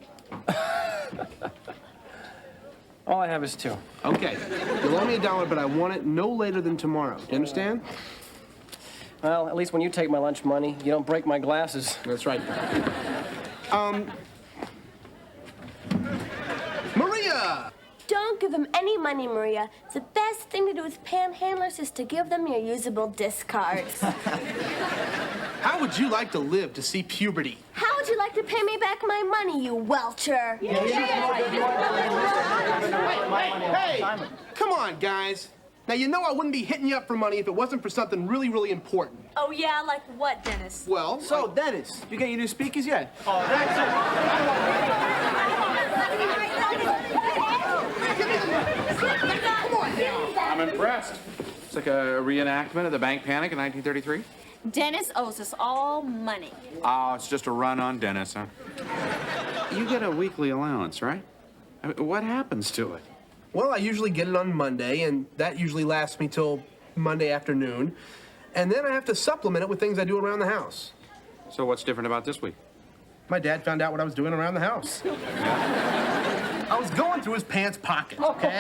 All I have is $2. Okay. You'll owe me $1, but I want it no later than tomorrow. Do you understand? Well, at least when you take my lunch money, you don't break my glasses. That's right. Maria! Don't give them any money, Maria. The best thing to do with panhandlers is to give them your usable discards. How would you like to live to see puberty? How would you like to pay me back my money, you welcher? Hey! Come on, guys. Now, you know I wouldn't be hitting you up for money if it wasn't for something really, really important. Oh, yeah? Like what, Dennis? Well, So, Dennis, you get your new speakers yet? Oh, that's I'm impressed. It's like a reenactment of the bank panic in 1933. Dennis owes us all money. Oh, it's just a run on Dennis, huh? You get a weekly allowance, right? I mean, what happens to it? Well, I usually get it on Monday, and that usually lasts me till Monday afternoon. And then I have to supplement it with things I do around the house. So what's different about this week? My dad found out what I was doing around the house. I was going through his pants pockets, okay?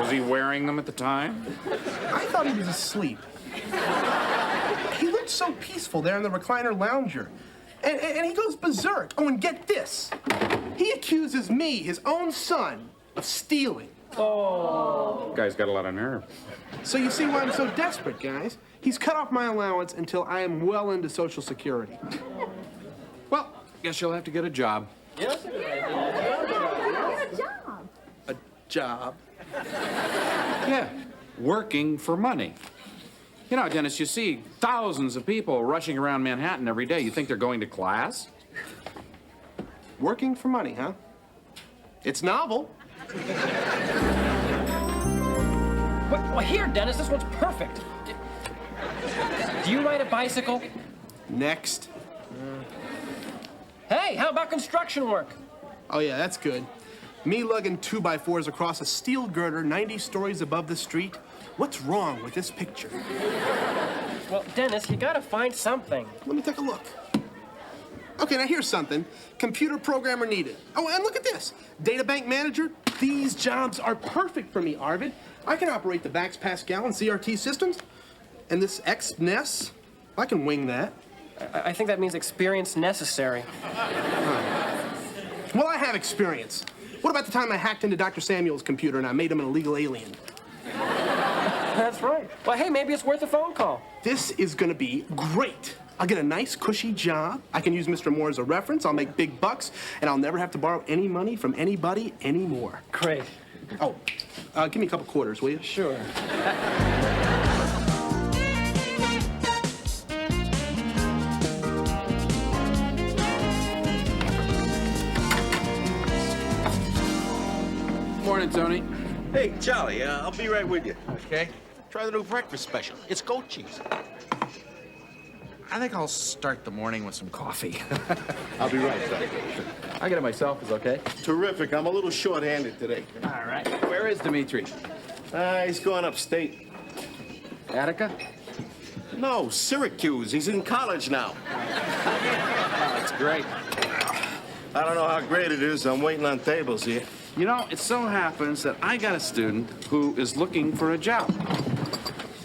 Was he wearing them at the time? I thought he was asleep. He looked so peaceful there in the recliner lounger. And he goes berserk. Oh, and get this. He accuses me, his own son, of stealing. Oh. Guy's got a lot of nerve. So you see why I'm so desperate, guys. He's cut off my allowance until I am well into Social Security. Well, guess you'll have to get a job. A job? Yeah, working for money. You know, Dennis, you see thousands of people rushing around Manhattan every day. You think they're going to class? Working for money, huh? It's novel. Well, here, Dennis, this one's perfect. Do you ride a bicycle? Next. Hey, how about construction work? Oh, yeah, that's good. Me lugging 2x4s across a steel girder 90 stories above the street. What's wrong with this picture? Well, Dennis, you gotta find something. Let me take a look. Okay, now here's something. Computer programmer needed. Oh, and look at this. Data bank manager. These jobs are perfect for me, Arvid. I can operate the VAX Pascal and CRT systems. And this XNES, I can wing that. I think that means experience necessary. Well, I have experience. What about the time I hacked into Dr. Samuel's computer and I made him an illegal alien? That's right. Well, hey, maybe it's worth a phone call. This is gonna be great. I'll get a nice, cushy job. I can use Mr. Moore as a reference. I'll make big bucks, and I'll never have to borrow any money from anybody anymore. Great. Oh, give me a couple quarters, will you? Sure. Morning, Tony. Hey, Charlie, I'll be right with you, okay? Try the new breakfast special. It's goat cheese. I think I'll start the morning with some coffee. I'll be right back. I get it myself, is okay? Terrific. I'm a little short-handed today. All right. Where is Dimitri? He's going upstate. Attica? No, Syracuse. He's in college now. That's great. I don't know how great it is. I'm waiting on tables here. You know, it so happens that I got a student who is looking for a job.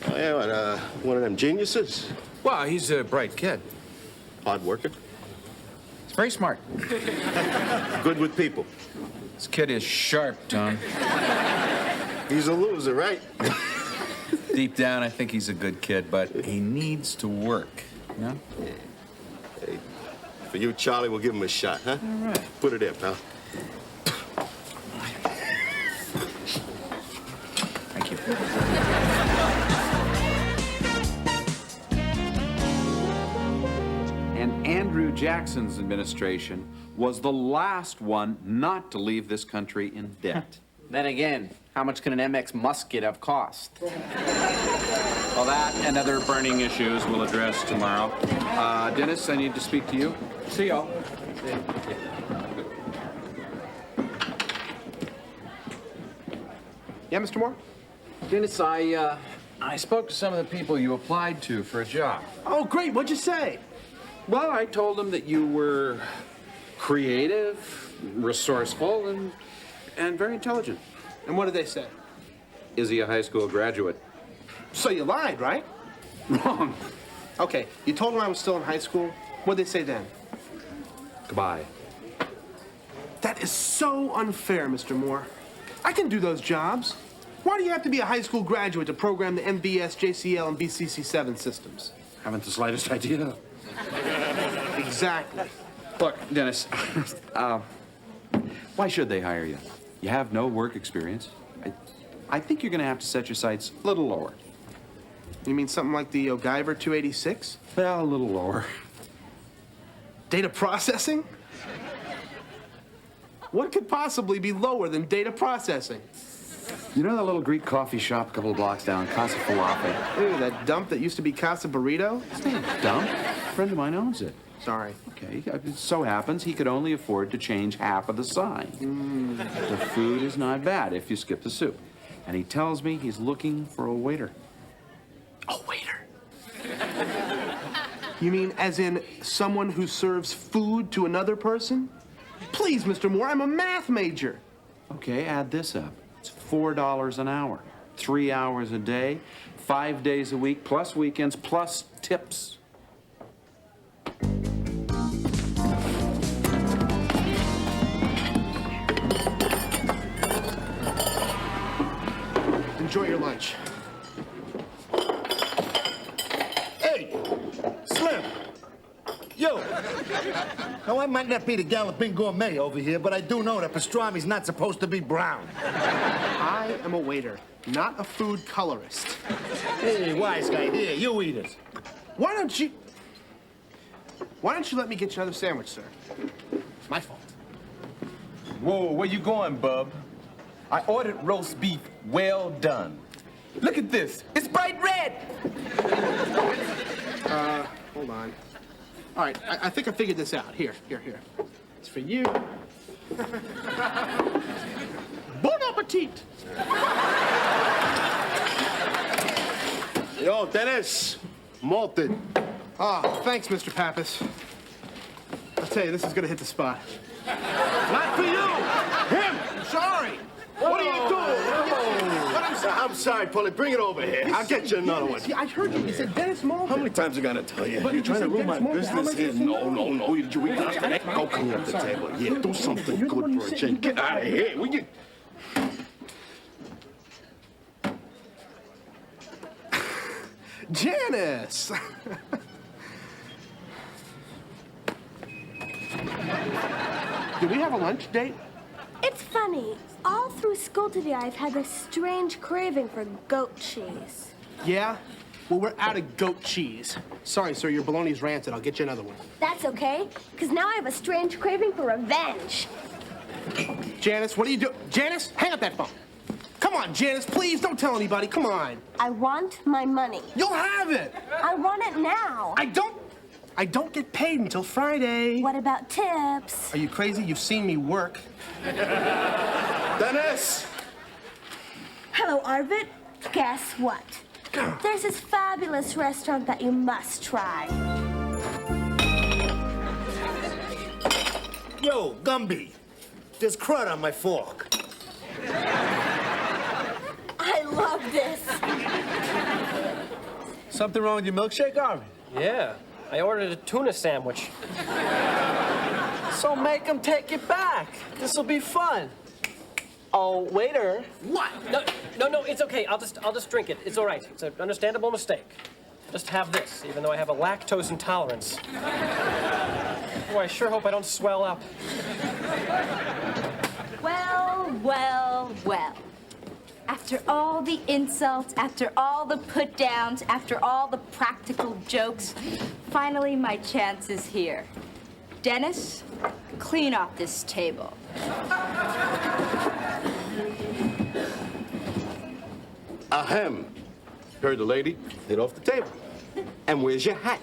Oh, yeah, what, one of them geniuses? Well, he's a bright kid. Hard worker. He's very smart. Good with people. This kid is sharp, Tom. He's a loser, right? Deep down, I think he's a good kid, but he needs to work, you know? Hey, for you, Charlie, we'll give him a shot, huh? All right. Put it there, pal. Thank you. And Andrew Jackson's administration was the last one not to leave this country in debt. Then again, how much can an MX Musket have cost? Well, that and other burning issues we'll address tomorrow. Dennis, I need to speak to you. See y'all. Yeah, Mr. Moore? Dennis, I spoke to some of the people you applied to for a job. Oh, great. What'd you say? Well, I told them that you were creative, resourceful, and very intelligent. And what did they say? Is he a high school graduate? So you lied, right? Wrong. Okay, you told them I was still in high school. What'd they say then? Goodbye. That is so unfair, Mr. Moore. I can do those jobs. Why do you have to be a high school graduate to program the MVS, JCL, and BCC7 systems? Haven't the slightest idea. Exactly. Look, Dennis, why should they hire you? You have no work experience. I think you're going to have to set your sights a little lower. You mean something like the O'Gaiver 286? Well, a little lower. Data processing? What could possibly be lower than data processing? You know that little Greek coffee shop a couple of blocks down, Casa Falafel? Ooh, that dump that used to be Casa Burrito? It's not a dump. A friend of mine owns it. Sorry. Okay, it so happens he could only afford to change half of the sign. The food is not bad if you skip the soup. And he tells me he's looking for a waiter. A waiter? You mean as in someone who serves food to another person? Please, Mr. Moore, I'm a math major. Okay, add this up. It's $4 an hour. 3 hours a day, 5 days a week, plus weekends, plus tips. Enjoy your lunch. Hey, Slim. Yo. Now, I might not be the galloping gourmet over here, but I do know that pastrami's not supposed to be brown. I am a waiter, not a food colorist. Hey, wise guy, here, you eat it. Why don't you let me get you another sandwich, sir? It's my fault. Whoa, where you going, bub? I ordered roast beef well done. Look at this. It's bright red. Hold on. All right, I think I figured this out. Here. It's for you. Bon appetit. Yo, Dennis. Malted. Oh, thanks, Mr. Pappas. I'll tell you, this is gonna hit the spot. Not for you. Him. Sorry. What are you doing? I'm sorry, Pully. Bring it over here. I'll get you another one. See, I heard you. You said Dennis Malton. How many times I gotta tell you? But You're you trying to said ruin my Dennis Malton. business here. No. You eat that. Go clean up the table. Yeah, do something good for a change. Get out of here. Will you? Janice! Do we have a lunch date? It's funny. All through school today, I've had this strange craving for goat cheese. Yeah? Well, we're out of goat cheese. Sorry, sir, your bologna's rancid. I'll get you another one. That's okay, because now I have a strange craving for revenge. Janice, what are you doing? Janice, hang up that phone. Come on, Janice, please don't tell anybody. Come on. I want my money. You'll have it. I want it now. I don't get paid until Friday. What about tips? Are you crazy? You've seen me work. Dennis! Hello, Arvid. Guess what? There's this fabulous restaurant that you must try. Yo, Gumby. There's crud on my fork. I love this. Something wrong with your milkshake, Arvin? Yeah, I ordered a tuna sandwich. So make them take it back. This'll be fun. Oh, waiter. What? No, it's okay. I'll just drink it. It's all right. It's an understandable mistake. Just have this, even though I have a lactose intolerance. Boy, I sure hope I don't swell up. Well, well, well. After all the insults, after all the put-downs, after all the practical jokes, finally my chance is here. Dennis, clean off this table. Ahem. Heard the lady. Get off the table. And where's your hat?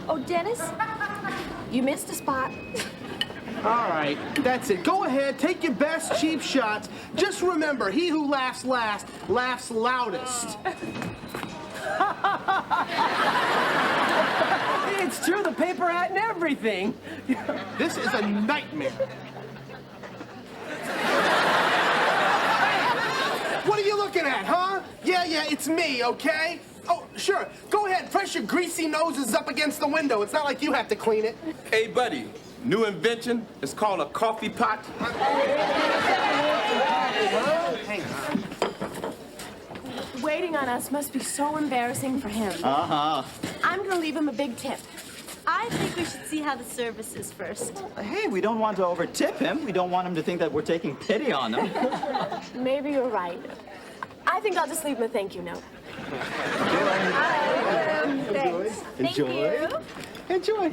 Oh, Dennis, you missed a spot. All right, that's it. Go ahead, take your best cheap shots. Just remember, he who laughs last laughs loudest. It's true, the paper hat and everything. This is a nightmare. What are you looking at, huh? Yeah, it's me, okay? Oh, sure. Go ahead, press your greasy noses up against the window. It's not like you have to clean it. Hey, buddy, new invention. It's called a coffee pot. Hang on. Waiting on us must be so embarrassing for him. Uh-huh. I'm gonna leave him a big tip. I think we should see how the service is first. Hey, we don't want to over-tip him. We don't want him to think that we're taking pity on him. Maybe you're right. I think I'll just leave him a thank you note. Thanks. Enjoy. Enjoy.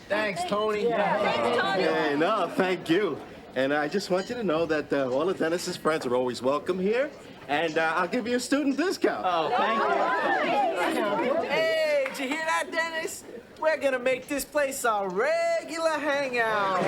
Thanks, Tony. Thanks, Tony. Yeah, no, thank you. And I just want you to know that all of Dennis's friends are always welcome here. And I'll give you a student discount. Oh, thank you. Hey, did you hear that, Dennis? We're gonna make this place a regular hangout.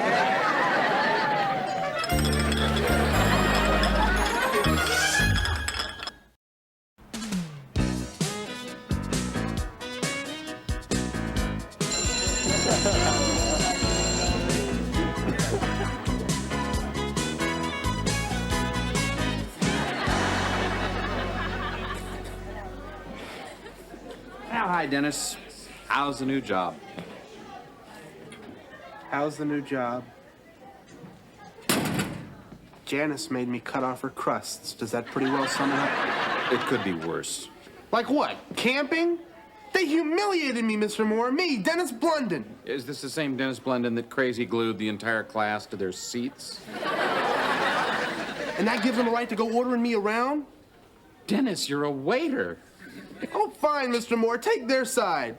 Well, hi, Dennis. How's the new job? How's the new job? Janice made me cut off her crusts. Does that pretty well sum it up? It could be worse. Like what? Camping? They humiliated me, Mr. Moore. Me, Dennis Blunden. Is this the same Dennis Blunden that crazy glued the entire class to their seats? And that gives them a right to go ordering me around? Dennis, you're a waiter. Oh, fine, Mr. Moore. Take their side.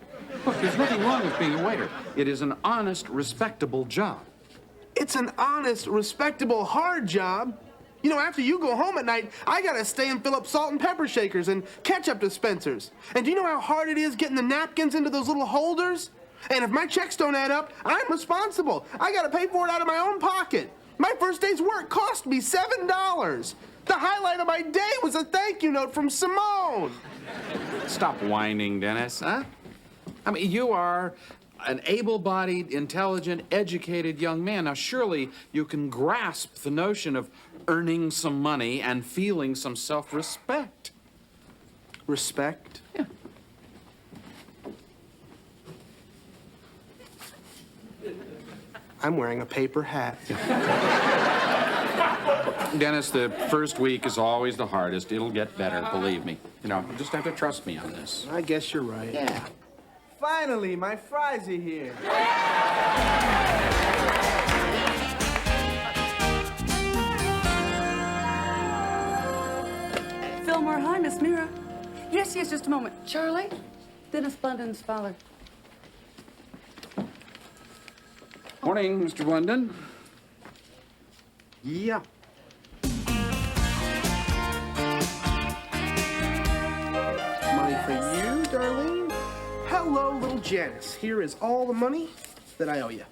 Look, there's nothing wrong with being a waiter. It is an honest, respectable job. It's an honest, respectable, hard job. You know, after you go home at night, I gotta stay and fill up salt and pepper shakers and ketchup dispensers. And do you know how hard it is getting the napkins into those little holders? And if my checks don't add up, I'm responsible. I gotta pay for it out of my own pocket. My first day's work cost me $7. The highlight of my day was a thank you note from Simone. Stop whining, Dennis, huh? I mean, you are an able-bodied, intelligent, educated young man. Now, surely you can grasp the notion of earning some money and feeling some self-respect. Respect? Yeah. I'm wearing a paper hat. Dennis, the first week is always the hardest. It'll get better, believe me. You know, you just have to trust me on this. I guess you're right. Yeah. Finally, my fries are here. Fillmore, hi, Miss Mira. Yes, just a moment. Charlie, Dennis Blunden's father. Morning, Mr. Blunden. Yeah. Money for you, Darlene. Hello, little Janice. Here is all the money that I owe you.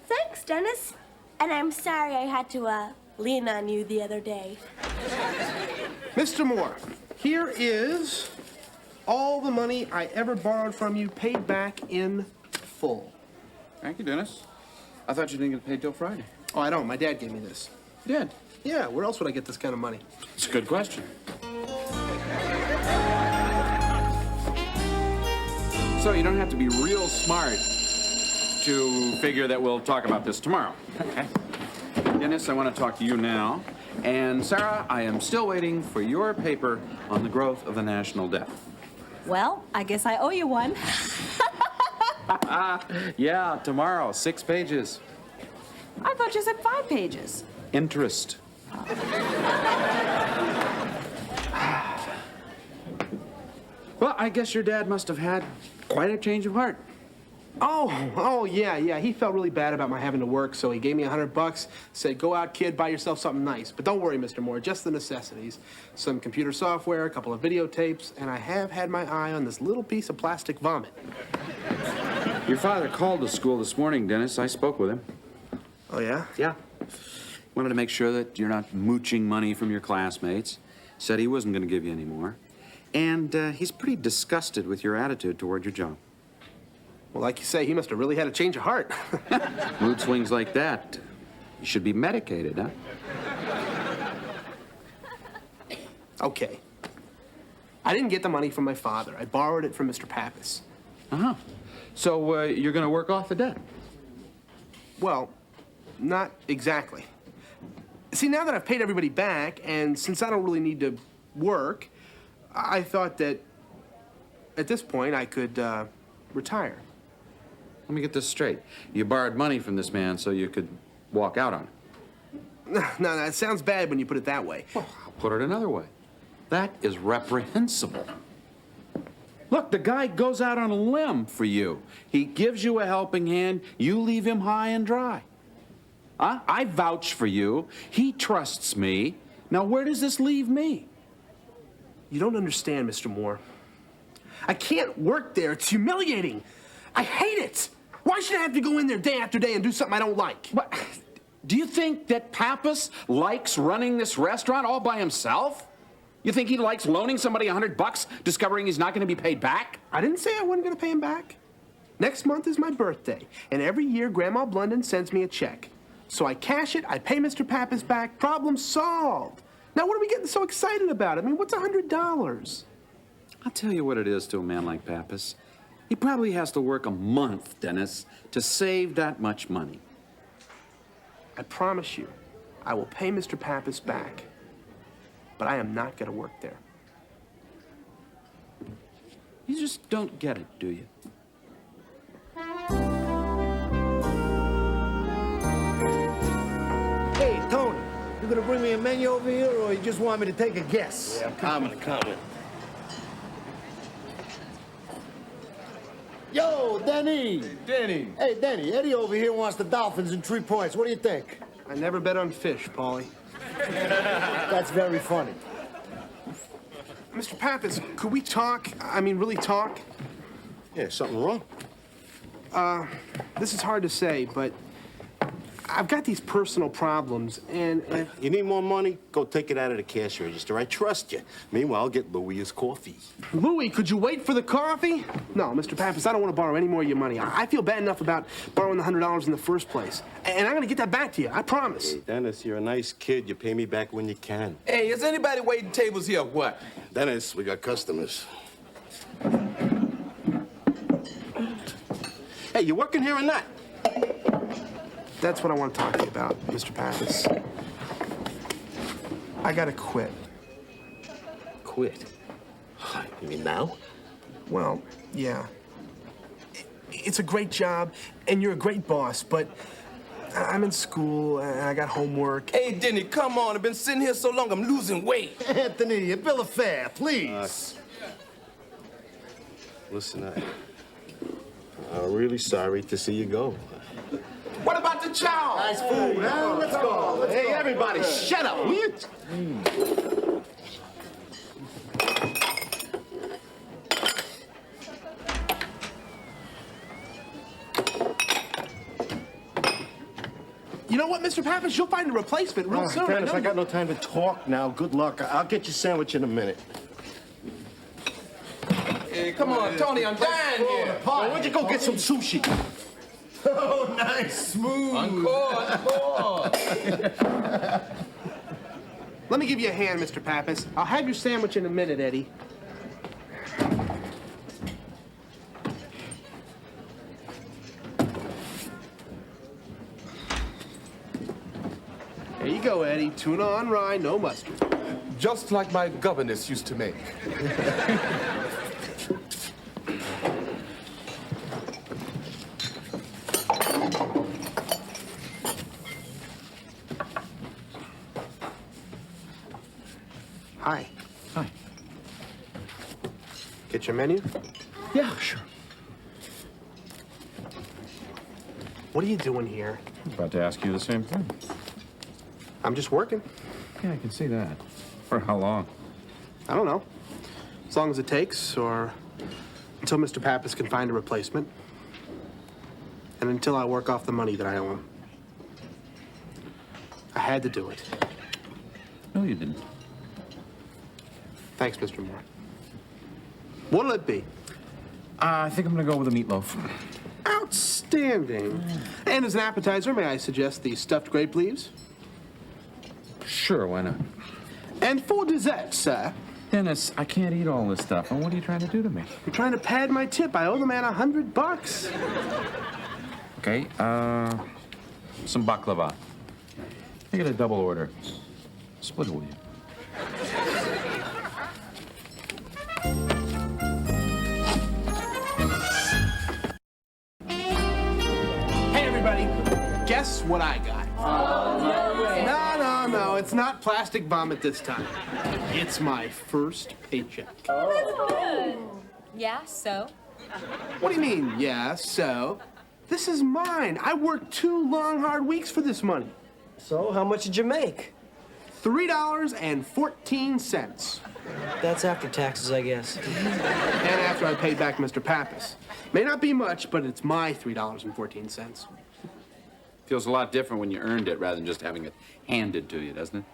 Thanks, Dennis. And I'm sorry I had to lean on you the other day. Mr. Moore, here is all the money I ever borrowed from you paid back in full. Thank you, Dennis. I thought you didn't get paid till Friday. Oh, I don't. My dad gave me this. Dad? Yeah, where else would I get this kind of money? It's a good question. So you don't have to be real smart to figure that we'll talk about this tomorrow. Okay. Dennis, I want to talk to you now. And Sarah, I am still waiting for your paper on the growth of the national debt. Well, I guess I owe you one. Yeah, tomorrow, 6 pages. I thought you said 5 pages. Interest. Well, I guess your dad must have had quite a change of heart. Oh, yeah. He felt really bad about my having to work, so he gave me $100, said, go out, kid, buy yourself something nice. But don't worry, Mr. Moore, just the necessities. Some computer software, a couple of videotapes, and I have had my eye on this little piece of plastic vomit. Your father called the school this morning, Dennis. I spoke with him. Oh, yeah? Yeah. Wanted to make sure that you're not mooching money from your classmates. Said he wasn't going to give you any more. And he's pretty disgusted with your attitude toward your job. Well, like you say, he must have really had a change of heart. Mood swings like that, you should be medicated, huh? Okay. I didn't get the money from my father. I borrowed it from Mr. Pappas. Uh-huh. So you're going to work off the debt? Well, not exactly. See, now that I've paid everybody back, and since I don't really need to work, I thought that at this point I could retire. Let me get this straight. You borrowed money from this man so you could walk out on it. No, it sounds bad when you put it that way. Well, I'll put it another way. That is reprehensible. Look, the guy goes out on a limb for you. He gives you a helping hand. You leave him high and dry. Huh? I vouch for you. He trusts me. Now, where does this leave me? You don't understand, Mr. Moore. I can't work there. It's humiliating. I hate it. Why should I have to go in there day after day and do something I don't like? What? Do you think that Pappas likes running this restaurant all by himself? You think he likes loaning somebody $100, discovering he's not going to be paid back? I didn't say I wasn't going to pay him back. Next month is my birthday, and every year Grandma Blunden sends me a check. So I cash it, I pay Mr. Pappas back, problem solved. Now what are we getting so excited about? I mean, what's $100? I'll tell you what it is to a man like Pappas. He probably has to work a month, Dennis, to save that much money. I promise you, I will pay Mr. Pappas back, but I am not going to work there. You just don't get it, do you? Hey, Tony, you gonna bring me a menu over here, or you just want me to take a guess? Yeah, I'm coming. Yo, Denny! Denny! Hey, Denny, Eddie over here wants the Dolphins in 3 points. What do you think? I never bet on fish, Paulie. That's very funny. Mr. Pappas, could we talk? I mean, really talk? Yeah, something wrong? This is hard to say, but I've got these personal problems, and... You need more money? Go take it out of the cash register. I trust you. Meanwhile, get Louis his coffee. Louis, could you wait for the coffee? No, Mr. Pappas, I don't want to borrow any more of your money. I feel bad enough about borrowing the $100 in the first place. And I'm going to get that back to you, I promise. Hey, Dennis, you're a nice kid. You pay me back when you can. Hey, is anybody waiting tables here or what? Dennis, we got customers. Hey, you working here or not? That's what I want to talk to you about, Mr. Pappas. I gotta quit. Quit? You mean now? Well, yeah. It's a great job, and you're a great boss, but I'm in school, and I got homework. Hey, Denny, come on. I've been sitting here so long, I'm losing weight. Anthony, a bill of fare, please. Listen, I'm really sorry to see you go. What about the chow? Nice food, huh? Let's go. Hey, everybody, shut up, will you? You know what, Mr. Pappas? You'll find a replacement real soon. Dennis, I got no time to talk now. Good luck. I'll get your sandwich in a minute. Hey, come on, Tony, I'm dying here. Why don't you go get some sushi? Oh, nice, smooth. Encore. Let me give you a hand, Mr. Pappas. I'll have your sandwich in a minute, Eddie. There you go, Eddie. Tuna on rye, no mustard. Just like my governess used to make. Hi. Hi. Get your menu? Yeah, sure. What are you doing here? About to ask you the same thing. I'm just working. Yeah, I can see that. For how long? I don't know. As long as it takes, or until Mr. Pappas can find a replacement. And until I work off the money that I owe him. I had to do it. No, you didn't. Thanks, Mr. Moore. What'll it be? I think I'm gonna go with a meatloaf. Outstanding. And as an appetizer, may I suggest the stuffed grape leaves? Sure, why not? And for dessert, sir. Dennis, I can't eat all this stuff. And what are you trying to do to me? I'm trying to pad my tip. I owe the man $100. Okay, some baklava. Make it a double order. Split it with you. Hey, everybody. Guess what I got? No, it's not plastic vomit this time. It's my first paycheck. Yeah, so? What do you mean, yeah, so? This is mine. I worked 2 long, hard weeks for this money. So, how much did you make? $3.14. That's after taxes, I guess. And after I paid back Mr. Pappas. May not be much, but it's my $3.14. Feels a lot different when you earned it rather than just having it handed to you, doesn't it?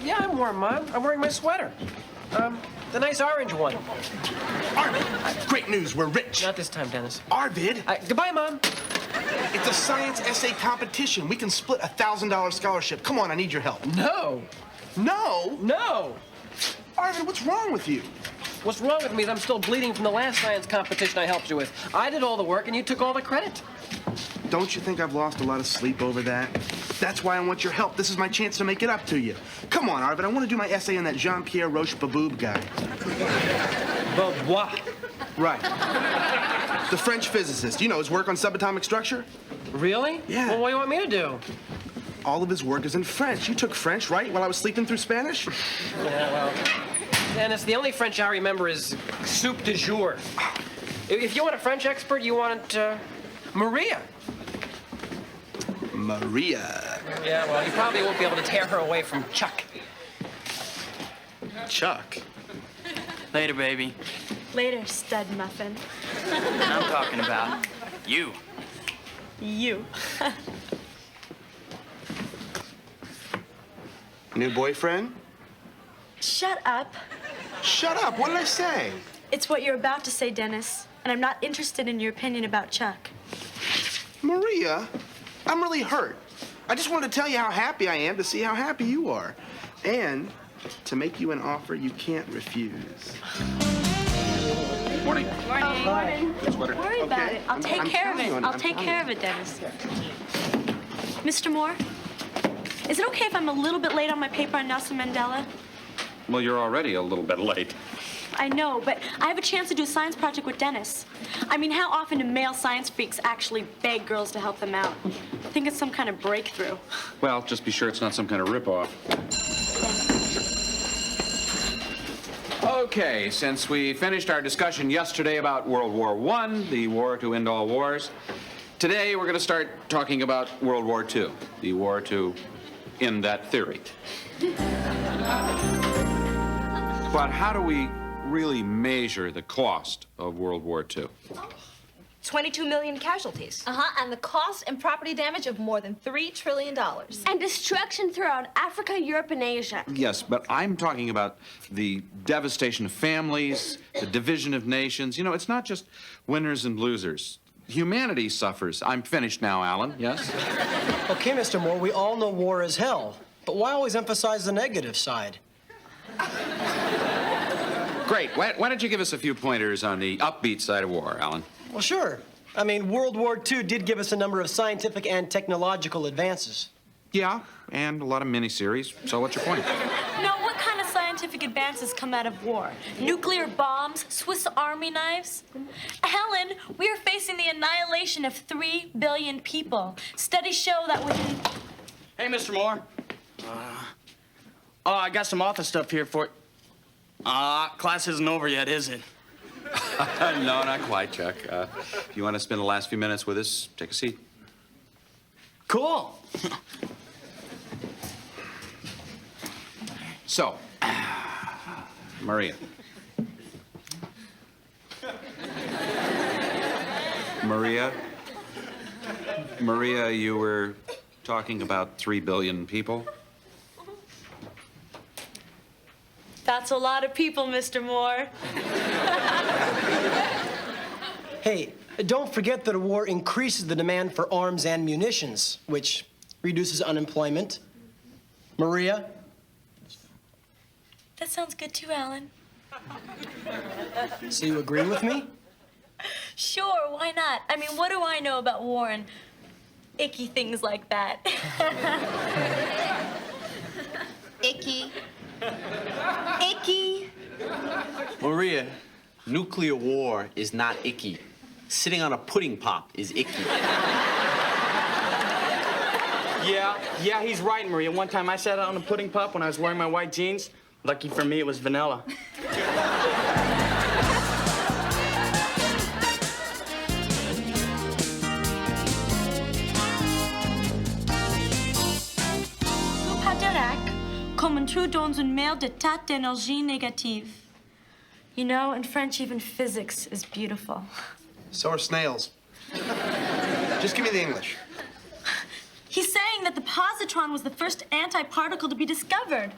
Yeah, I'm warm, Mom. I'm wearing my sweater. The nice orange one. Arvid, great news. We're rich. Not this time, Dennis. Arvid. Goodbye, Mom. It's a science essay competition. We can split a $1,000 scholarship. Come on, I need your help. No. No? No. Arvid, what's wrong with you? What's wrong with me is I'm still bleeding from the last science competition I helped you with. I did all the work and you took all the credit. Don't you think I've lost a lot of sleep over that? That's why I want your help. This is my chance to make it up to you. Come on, Arvid. I want to do my essay on that Jean-Pierre Roche-Baboub guy. Babois. Right. The French physicist. You know his work on subatomic structure? Really? Yeah. Well, what do you want me to do? All of his work is in French. You took French, right, while I was sleeping through Spanish? Yeah, well, Dennis, the only French I remember is soup du jour. If you want a French expert, you want Maria. Maria. Yeah, well, you probably won't be able to tear her away from Chuck. Chuck? Later, baby. Later, stud muffin. And I'm talking about you. You. New boyfriend? Shut up. Shut up. What did I say? It's what you're about to say, Dennis. And I'm not interested in your opinion about Chuck. Maria, I'm really hurt. I just wanted to tell you how happy I am to see how happy you are. And to make you an offer you can't refuse. Morning. Morning. Good sweater. Don't worry about it. I'll take care of it. I'll take care of it, Dennis. Mr. Moore, is it okay if I'm a little bit late on my paper on Nelson Mandela? Well, you're already a little bit late. I know, but I have a chance to do a science project with Dennis. I mean, how often do male science freaks actually beg girls to help them out? I think it's some kind of breakthrough. Well, just be sure it's not some kind of ripoff. Okay, since we finished our discussion yesterday about World War I, the war to end all wars, today we're going to start talking about World War II, the war to end that theory. But how do we really measure the cost of World War II? 22 million casualties. And the cost and property damage of more than $3 trillion. And destruction throughout Africa, Europe, and Asia. Yes, but I'm talking about the devastation of families, the division of nations. You know, it's not just winners and losers. Humanity suffers. I'm finished now, Alan, yes? Okay, Mr. Moore, we all know war is hell. But why always emphasize the negative side? Great. Why don't you give us a few pointers on the upbeat side of war, Alan? Well, sure. I mean, World War II did give us a number of scientific and technological advances. Yeah, and a lot of miniseries. So what's your point? Now, what kind of scientific advances come out of war? Nuclear bombs? Swiss Army knives? Helen, we are facing the annihilation of 3 billion people. Studies show that within... Hey, Mr. Moore. I got some office stuff here for... class isn't over yet, is it? No, not quite, Chuck. If you want to spend the last few minutes with us, take a seat. Cool. So, Maria. Maria, you were talking about 3 billion people? That's a lot of people, Mr. Moore. Hey, don't forget that a war increases the demand for arms and munitions, which reduces unemployment. Maria? That sounds good too, Alan. So you agree with me? Sure, why not? I mean, what do I know about war and icky things like that? Icky. Icky. Maria, nuclear war is not icky. Sitting on a pudding pop is icky. Yeah, he's right, Maria. One time I sat on a pudding pop when I was wearing my white jeans. Lucky for me, it was vanilla. Nous pas Dirac, comme un trou dans une mer de tas d'énergie négative. You know, in French, even physics is beautiful. So are snails. Just give me the English. He's saying that the positron was the first antiparticle to be discovered.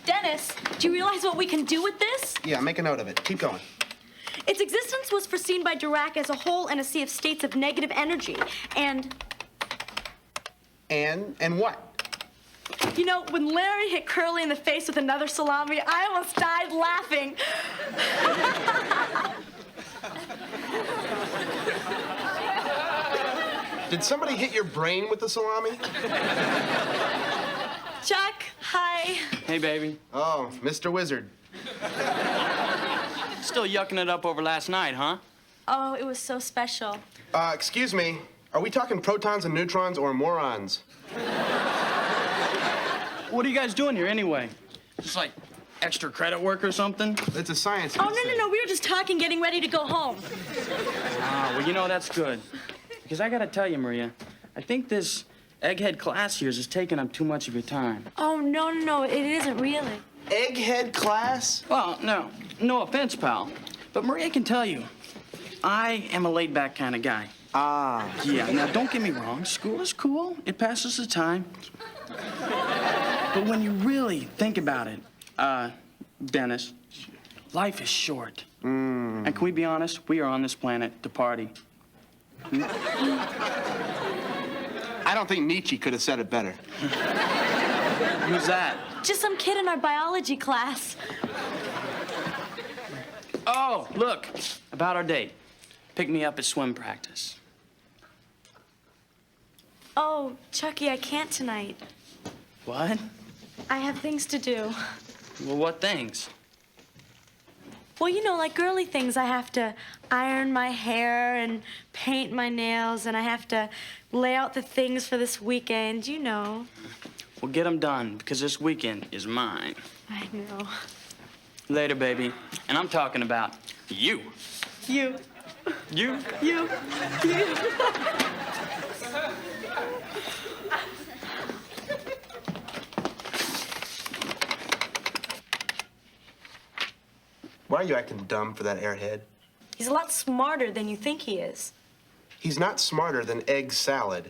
Dennis, do you realize what we can do with this? Yeah, make a note of it. Keep going. Its existence was foreseen by Dirac as a whole in a sea of states of negative energy. And what? you know, when Larry hit Curly in the face with another salami, I almost died laughing. Did somebody hit your brain with the salami? Chuck, hi. Hey, baby. Oh, Mr. Wizard. Still yucking it up over last night, huh? Oh, it was so special. Excuse me. Are we talking protons and neutrons or morons? What are you guys doing here anyway? Just like extra credit work or something? It's a science. Oh, no. We were just talking, getting ready to go home. Well, you know, that's good. Because I gotta tell you, Maria, I think this egghead class here is taking up too much of your time. Oh, no, it isn't really. Egghead class? Well, no offense, pal. But Maria can tell you, I am a laid-back kind of guy. Yeah, now don't get me wrong. School is cool. It passes the time. But when you really think about it, Dennis, life is short. And can we be honest? We are on this planet to party. I don't think Nietzsche could have said it better. Who's that? Just some kid in our biology class. Oh, look, about our date. Pick me up at swim practice. Oh, Chucky, I can't tonight. What? I have things to do. Well, what things? Well, you know, like girly things. I have to iron my hair and paint my nails, and I have to lay out the things for this weekend, you know. Well, get them done, because this weekend is mine. I know. Later, baby. And I'm talking about you. You. You. You. You. Why are you acting dumb for that airhead? He's a lot smarter than you think he is. He's not smarter than egg salad.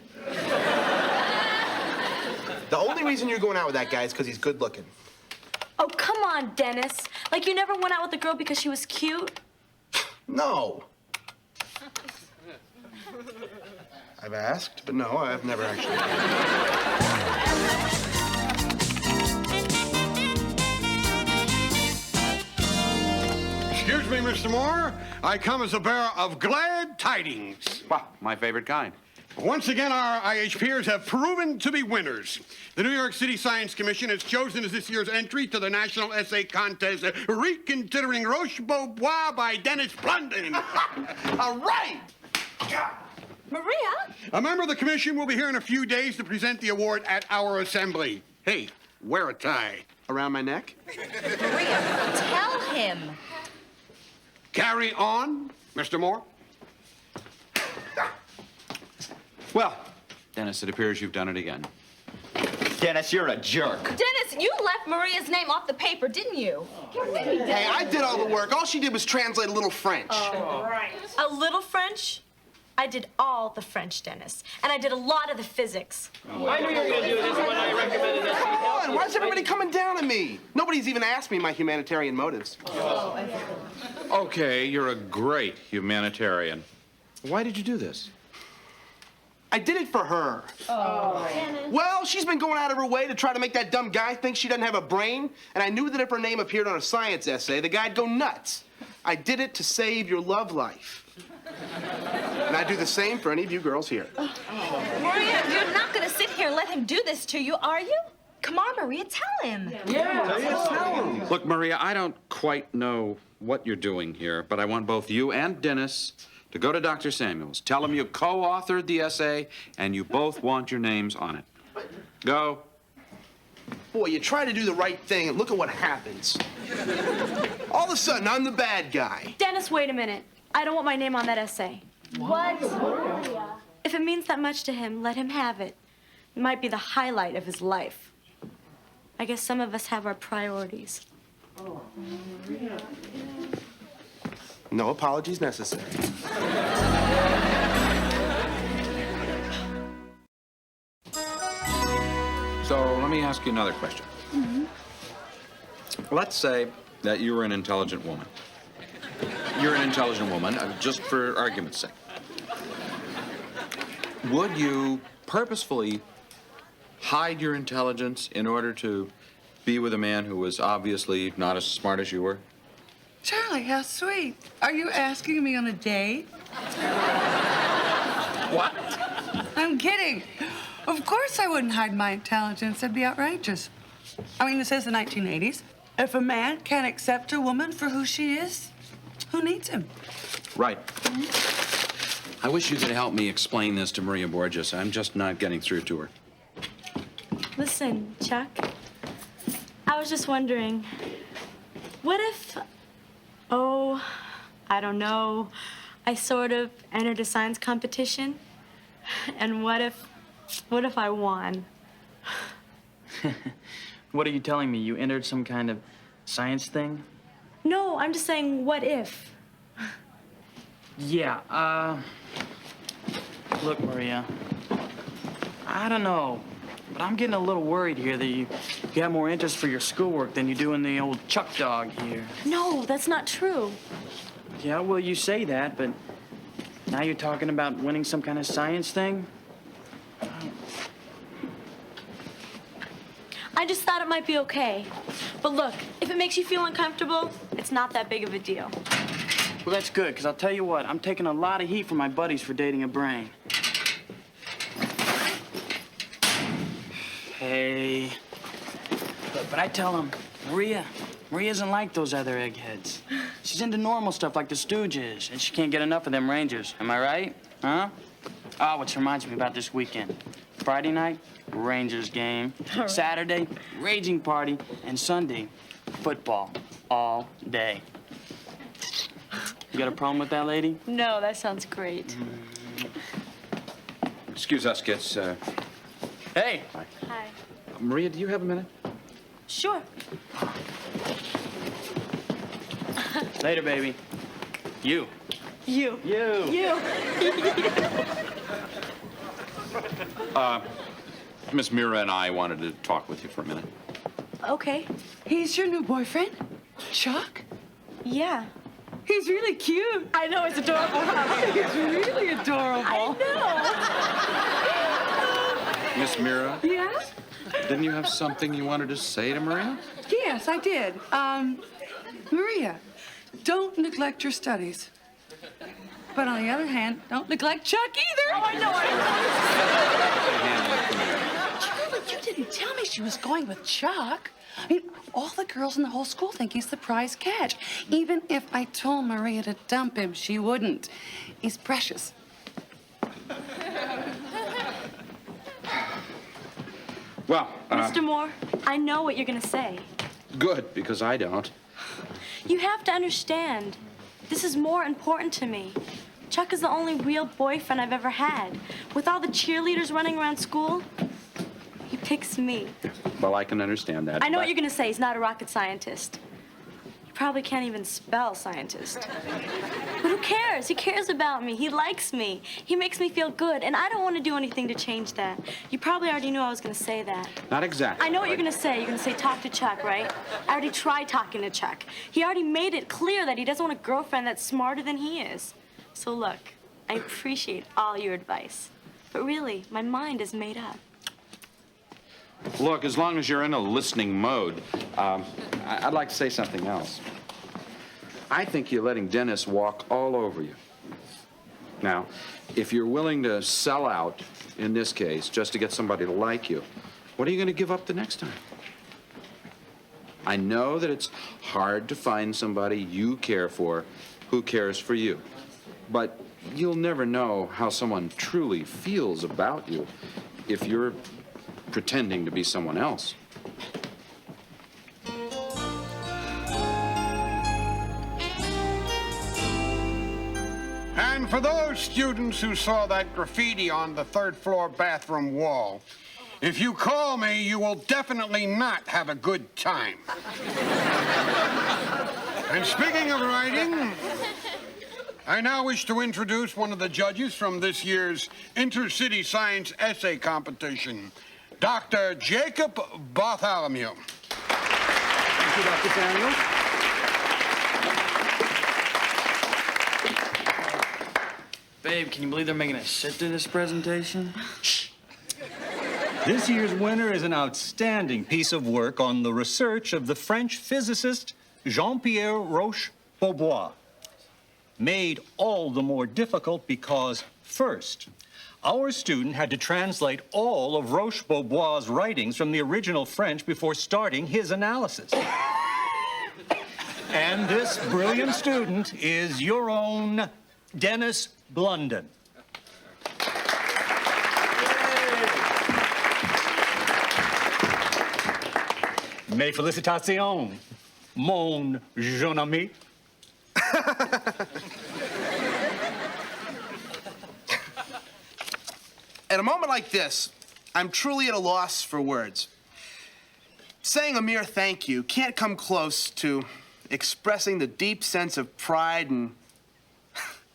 The only reason you're going out with that guy is because he's good looking. Oh, come on, Dennis. Like you never went out with a girl because she was cute? No. I've asked, but no, I've never actually. Excuse me, Mr. Moore. I come as a bearer of glad tidings. Wow, my favorite kind. Once again, our IHPers have proven to be winners. The New York City Science Commission has chosen as this year's entry to the National Essay Contest, Reconsidering Roche-Beaubois by Dennis Blunden. All right! Maria? A member of the commission will be here in a few days to present the award at our assembly. Hey, wear a tie. Around my neck? Maria, tell him. Carry on, Mr. Moore. Well, Dennis, it appears you've done it again. Dennis, you're a jerk. Dennis, you left Maria's name off the paper, didn't you? Hey, I did all the work. All she did was translate a little French. Oh, right. A little French? I did all the French, Dennis. And I did a lot of the physics. I knew you were going to do this when I recommended that she help Come on, you. why is everybody coming down on me? Nobody's even asked me my humanitarian motives. Okay, you're a great humanitarian. Why did you do this? I did it for her. Well, she's been going out of her way to try to make that dumb guy think she doesn't have a brain, and I knew that if her name appeared on a science essay, the guy'd go nuts. I did it to save your love life. And I'd do the same for any of you girls here. Maria, you're not going to sit here and let him do this to you, are you? Come on, Maria, tell him. Yeah. Look, Maria, I don't quite know what you're doing here, but I want both you and Dennis to go to Dr. Samuels. Tell him you co-authored the essay and you both want your names on it. Go. Boy, you try to do the right thing and look at what happens. All of a sudden, I'm the bad guy. Dennis, wait a minute. I don't want my name on that essay. What? If it means that much to him, let him have it. It might be the highlight of his life. I guess some of us have our priorities. No apologies necessary. So let me ask you another question. Let's say that you're an intelligent woman. You're an intelligent woman, just for argument's sake. Would you purposefully hide your intelligence in order to be with a man who was obviously not as smart as you were? Charlie, how sweet. Are you asking me on a date? What? I'm kidding. Of course I wouldn't hide my intelligence. That'd be outrageous. I mean, this is the 1980s. If a man can't accept a woman for who she is, who needs him? Right. I wish you could help me explain this to Maria Borges. I'm just not getting through to her. Listen, Chuck, I was just wondering, what if, oh, I don't know, I sort of entered a science competition? And what if I won? What are you telling me? You entered some kind of science thing? No, I'm just saying, what if? Yeah, look, Maria, I don't know, but I'm getting a little worried here that you have more interest for your schoolwork than you do in the old Chuck dog here. No, that's not true. Yeah, well, you say that, but now you're talking about winning some kind of science thing? I just thought it might be okay. But look, if it makes you feel uncomfortable, it's not that big of a deal. Well, that's good, because I'll tell you what, I'm taking a lot of heat from my buddies for dating a brain. Hey. But I tell them, Maria isn't like those other eggheads. She's into normal stuff like the Stooges, and she can't get enough of them Rangers. Am I right? Huh? Oh, which reminds me about this weekend. Friday night, Rangers game. Right. Saturday, raging party. And Sunday, football all day. You got a problem with that, lady? No, that sounds great. Excuse us, kids. Hey. Hi. Maria, do you have a minute? Sure. Later, baby. You. You. You. You. Miss Mira and I wanted to talk with you for a minute. Okay. He's your new boyfriend? Chuck? Yeah. He's really cute. I know, it's adorable, huh? He's really adorable. I know. Miss Mira, Yeah? didn't you have something you wanted to say to Maria? Yes, I did. Maria, don't neglect your studies. But on the other hand, don't neglect Chuck either. Oh, I know. Charlie, you didn't tell me she was going with Chuck. I mean, all the girls in the whole school think he's the prize catch. Even if I told Maria to dump him, she wouldn't. He's precious. Well, Mr. Moore, I know what you're gonna say. good, because I don't. You have to understand, this is more important to me. Chuck is the only real boyfriend I've ever had. With all the cheerleaders running around school, he picks me. Well, I can understand that. I know but- what you're gonna say, he's not a rocket scientist. You probably can't even spell scientist. But who cares? He cares about me. He likes me. He makes me feel good, and I don't want to do anything to change that. You probably already knew I was gonna say that. Not exactly. I know what you're gonna say. You're gonna say talk to Chuck, right? I already tried talking to Chuck. He already made it clear that he doesn't want a girlfriend that's smarter than he is. So look, I appreciate all your advice. But really, my mind is made up. Look, as long as you're in a listening mode, I'd like to say something else. I think you're letting Dennis walk all over you. Now, if you're willing to sell out, in this case, just to get somebody to like you, what are you going to give up the next time? I know that it's hard to find somebody you care for who cares for you. But you'll never know how someone truly feels about you if you're pretending to be someone else. And for those students who saw that graffiti on the third-floor bathroom wall, if you call me, you will definitely not have a good time. And speaking of writing, I now wish to introduce one of the judges from this year's Intercity Science Essay Competition, Dr. Jacob Bartholomew. Thank you, Dr. Daniels. Babe, can you believe they're making us sit through this presentation? This year's winner is an outstanding piece of work on the research of the French physicist Jean-Pierre Roche-Beaubois. Made all the more difficult because, first, our student had to translate all of Roche-Beaubois' writings from the original French before starting his analysis. And this brilliant student is your own Dennis Blunden. Mes félicitations, mon jeune ami. At a moment like this, I'm truly at a loss for words. Saying a mere thank you can't come close to expressing the deep sense of pride and,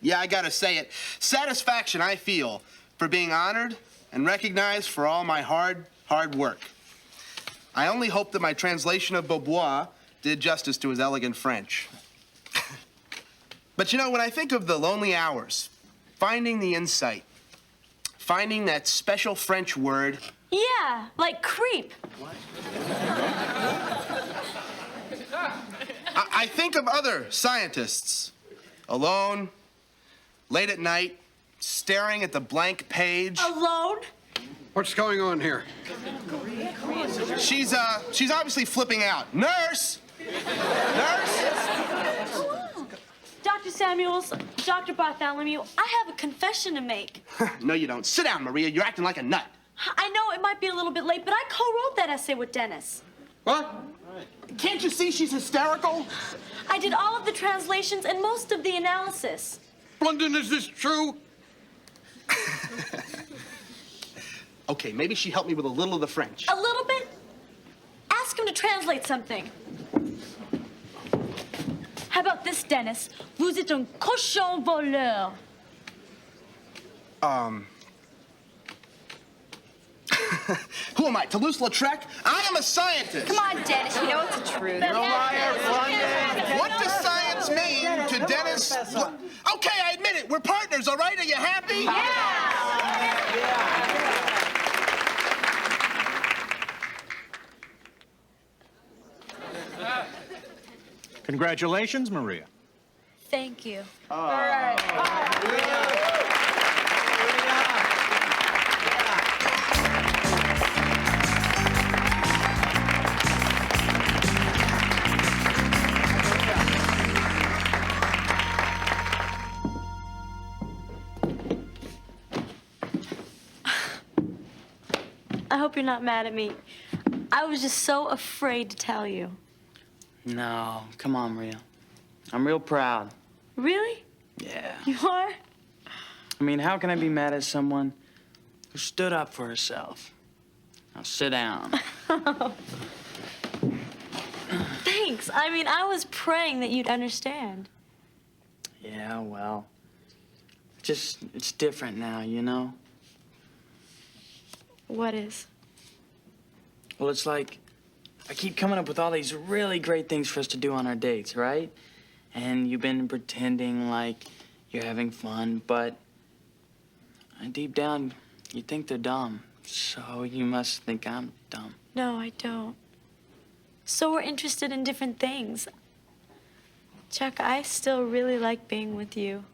yeah, I gotta say it, satisfaction I feel for being honored and recognized for all my hard work. I only hope that my translation of Beaubois did justice to his elegant French. But you know, when I think of the lonely hours, finding the insight, finding that special French word. Yeah, like creep. I think of other scientists, Alone, late at night, staring at the blank page. Alone? What's going on here? She's obviously flipping out. Nurse! Nurse! Dr. Samuels, Dr. Bartholomew, I have a confession to make. No, you don't. Sit down, Maria. You're acting like a nut. I know it might be a little bit late, but I co-wrote that essay with Dennis. What? Can't you see she's hysterical? I did all of the translations and most of the analysis. London, is this true? Okay, maybe she helped me with a little of the French. A little bit? Ask him to translate something. How about this, Dennis? Vous êtes un cochon voleur. Who am I, Toulouse-Lautrec? I am a scientist. Come on, Dennis, you know it's the truth. You're a liar, London. What does science mean to Dennis? Okay, I admit it. We're partners, all right? Are you happy? Congratulations, Maria. Thank you. I hope you're not mad at me. I was just so afraid to tell you. No, come on, Maria. I'm real proud. Really? Yeah. You are? I mean, how can I be mad at someone who stood up for herself? Now sit down. Thanks. I mean, I was praying that you'd understand. Yeah, well, it's different now, you know? What is? Well, it's like I keep coming up with all these really great things for us to do on our dates, right? And you've been pretending like you're having fun, but deep down, you think they're dumb. So you must think I'm dumb. No, I don't. So we're interested in different things. Chuck, I still really like being with you.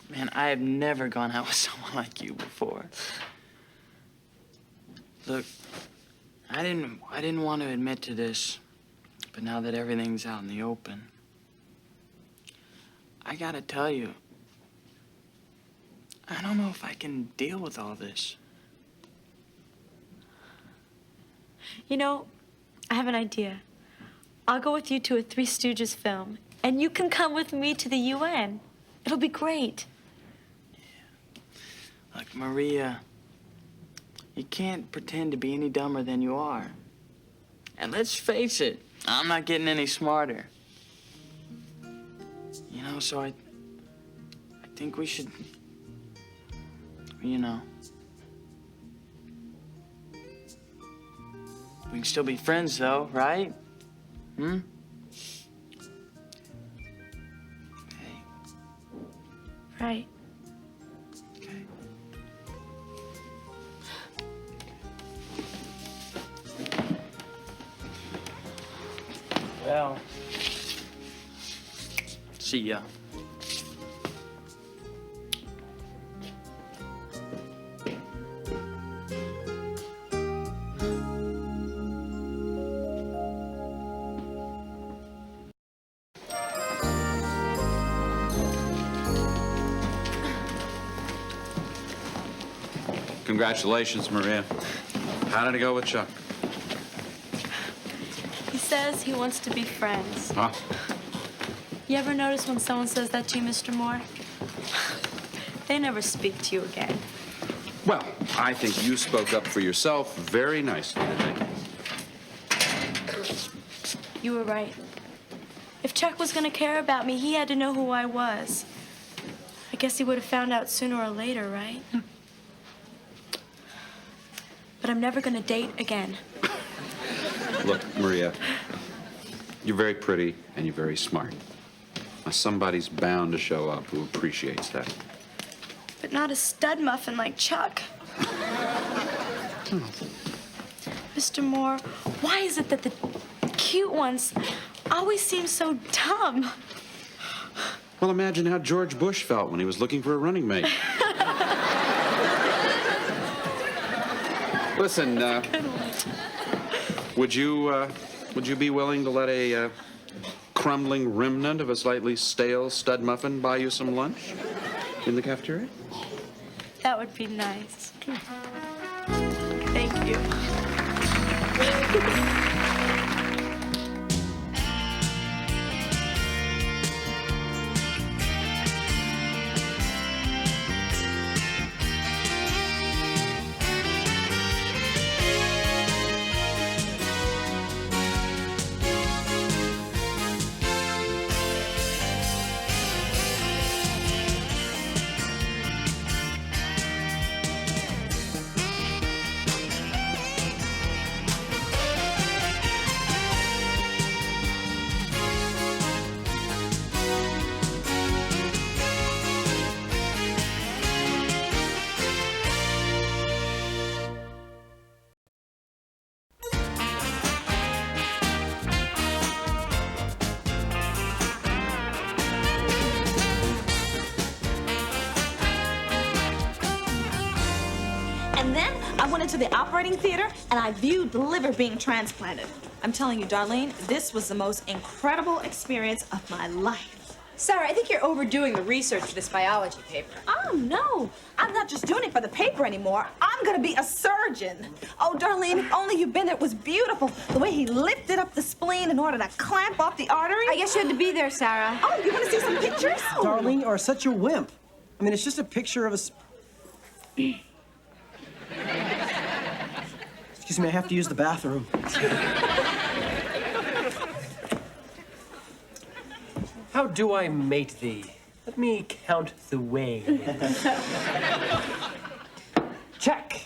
Man, I have never gone out with someone like you before. Look, I didn't want to admit to this, but now that everything's out in the open, I gotta tell you, I don't know if I can deal with all this. You know, I have an idea. I'll go with you to a Three Stooges film, and you can come with me to the UN. It'll be great. Look, Maria, you can't pretend to be any dumber than you are. And let's face it, I'm not getting any smarter. You know, so I think we should, you know, we can still be friends though, right? Hmm? Right. Well, see ya. Congratulations, Maria. How did it go with Chuck? He says he wants to be friends. Huh? You ever notice when someone says that to you, Mr. Moore? They never speak to you again. Well, I think you spoke up for yourself very nicely today. You were right. If Chuck was gonna care about me, he had to know who I was. I guess he would have found out sooner or later, right? But I'm never gonna date again. Look, Maria, you're very pretty and you're very smart. Now, somebody's bound to show up who appreciates that. But not a stud muffin like Chuck. Mr. Moore, why is it that the cute ones always seem so dumb? Well, imagine how George Bush felt when he was looking for a running mate. Listen, would you be willing to let a crumbling remnant of a slightly stale stud muffin buy you some lunch in the cafeteria? That would be nice. Thank you. And then I went into the operating theater and I viewed the liver being transplanted. I'm telling you, Darlene, this was the most incredible experience of my life. Sarah, I think you're overdoing the research for this biology paper. Oh, no. I'm not just doing it for the paper anymore. I'm gonna be a surgeon. Oh, Darlene, if only you'd been there, it was beautiful. The way he lifted up the spleen in order to clamp off the artery. I guess you had to be there, Sarah. Oh, you wanna see some pictures? Darlene, you are such a wimp. I mean, it's just a picture of a... Excuse me, I have to use the bathroom. How do I mate thee? Let me count the way. Check.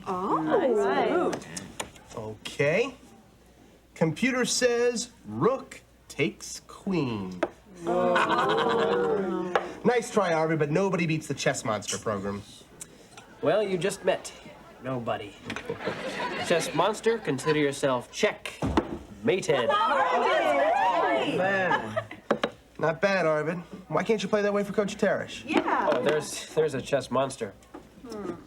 Oh, Nice. Okay. Computer says rook takes queen. Nice try, Arvid, but nobody beats the Chess Monster program. Well, you just met nobody. Chess monster, consider yourself check. Mated. Man. Not bad, Arvid. Why can't you play that way for Coach Teresh? Yeah. Oh, there's a chess monster.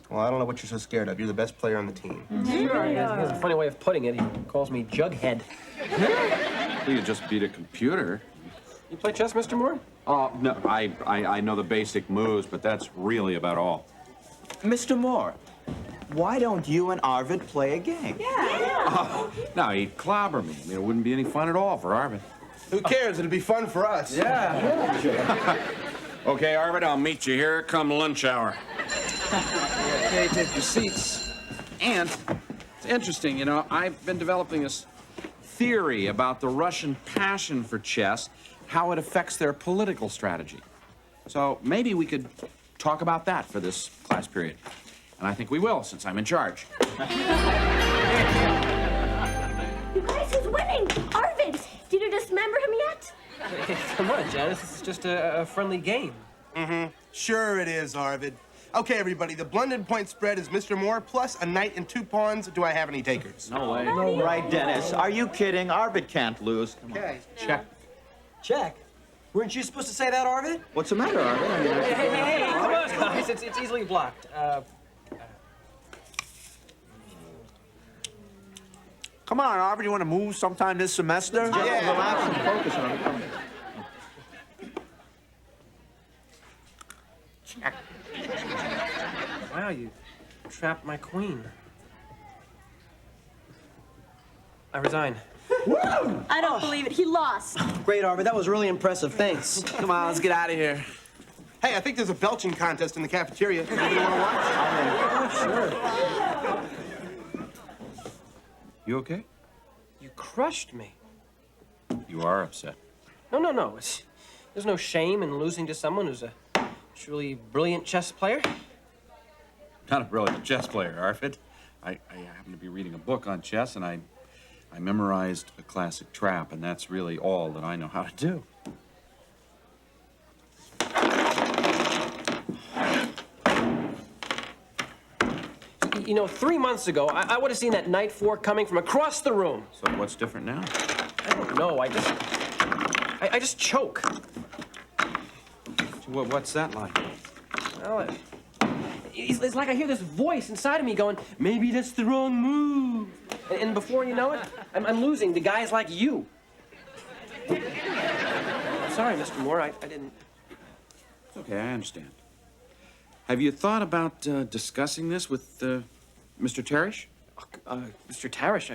Well, I don't know what you're so scared of. You're the best player on the team. Sure, he has a funny way of putting it. He calls me Jughead. You could just beat a computer. You play chess, Mr. Moore? No, I know the basic moves, but that's really about all. Mr. Moore, why don't you and Arvid play a game? Oh, no, he'd clobber me. I mean, it wouldn't be any fun at all for Arvid. Who cares? It'd be fun for us. Yeah. Okay, Arvid, I'll meet you here come lunch hour. Okay, take your seats. And it's interesting, you know, I've been developing this theory about the Russian passion for chess, how it affects their political strategy. So maybe we could talk about that for this class period. And I think we will, since I'm in charge. You guys, who's winning? Arvid! Did you dismember him yet? Come on, Janice. This is just a friendly game. Mm-hmm. Sure it is, Arvid. Okay, everybody, the blended point spread is Mr. Moore plus a knight and 2 pawns. Do I have any takers? No way. Right, Dennis. Are you kidding? Arvid can't lose. Okay. Check. Check? Weren't you supposed to say that, Arvid? What's the matter, Arvid? I mean, Hey, come on, guys. It's easily blocked. Come on, Arvid, you want to move sometime this semester? Yeah. Relax and focus on it. Come on. Check. Wow, you trapped my queen. I resign. I don't believe it. He lost. Great, Arvid. That was really impressive. Thanks. Come on, let's get out of here. Hey, I think there's a belching contest in the cafeteria. You want to watch? Sure. You okay? You crushed me. You are upset. No. There's no shame in losing to someone who's a truly brilliant chess player. Not a brilliant chess player, Arvid. I happen to be reading a book on chess, and I memorized a classic trap, and that's really all that I know how to do. You know, 3 months ago, I would have seen that knight 4 coming from across the room. So what's different now? I don't know. I just choke. What's that like? Well, it's like I hear this voice inside of me going, maybe that's the wrong move. And before you know it, I'm losing to guys like you. Sorry, Mr. Moore, I didn't... It's okay, I understand. Have you thought about discussing this with Mr. Parrish? Mr. Parrish,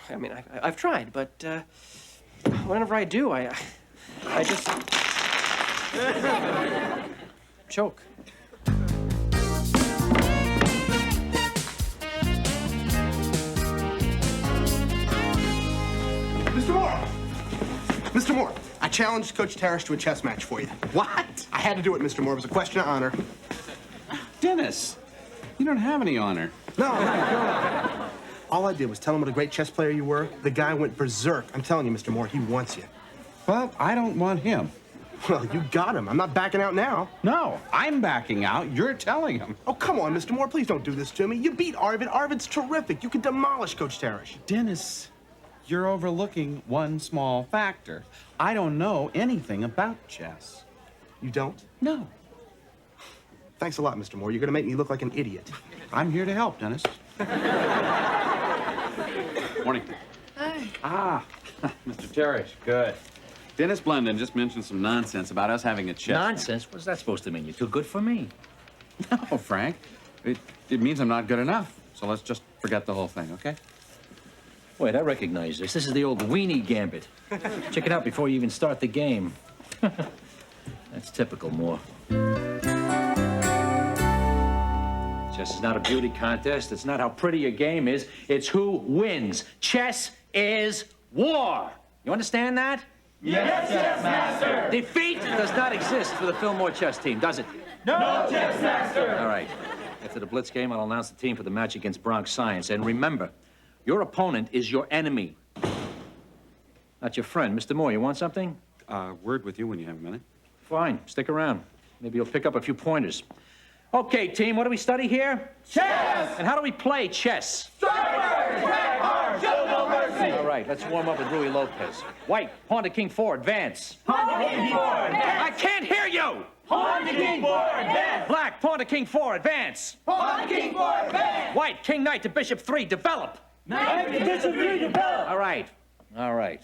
I mean, I've tried, but whenever I do, I just choke. Mr. Moore! Mr. Moore, I challenged Coach Parrish to a chess match for you. What? I had to do it, Mr. Moore. It was a question of honor. Dennis, you don't have any honor. No. All I did was tell him what a great chess player you were. The guy went berserk. I'm telling you, Mr. Moore, he wants you. Well, I don't want him. Well, you got him. I'm not backing out now. No, I'm backing out. You're telling him. Oh, come on, Mr. Moore. Please don't do this to me. You beat Arvid. Arvid's terrific. You can demolish Coach Parrish. Dennis, you're overlooking one small factor. I don't know anything about chess. You don't? No. Thanks a lot, Mr. Moore. You're going to make me look like an idiot. I'm here to help, Dennis. Morning. Hi. Mr. Parrish, good. Dennis Blunden just mentioned some nonsense about us having a chess. Nonsense? What's that supposed to mean? You're too good for me. No, Frank. It means I'm not good enough. So let's just forget the whole thing, okay? Wait, I recognize this. This is the old weenie gambit. Check it out before you even start the game. That's typical, Moore. Chess is not a beauty contest. It's not how pretty a game is. It's who wins. Chess is war. You understand that? Yes, chess master. Defeat does not exist for the Fillmore chess team, does it? No, chess master. All right. After the Blitz game, I'll announce the team for the match against Bronx Science. And remember, your opponent is your enemy, not your friend. Mr. Moore, you want something? Word with you when you have a minute. Fine. Stick around. Maybe you'll pick up a few pointers. Okay, team, what do we study here? Chess! And how do we play chess? Strike first, back hard, show no mercy. All right, let's warm up with Rui Lopez. White, pawn to king 4, advance. Pawn to king 4, advance. I can't hear you! Pawn to king 4, advance. Black, pawn to king 4, advance. Pawn to king 4, advance. White, king knight to bishop 3, develop. Knight to bishop 3, develop. All right, all right.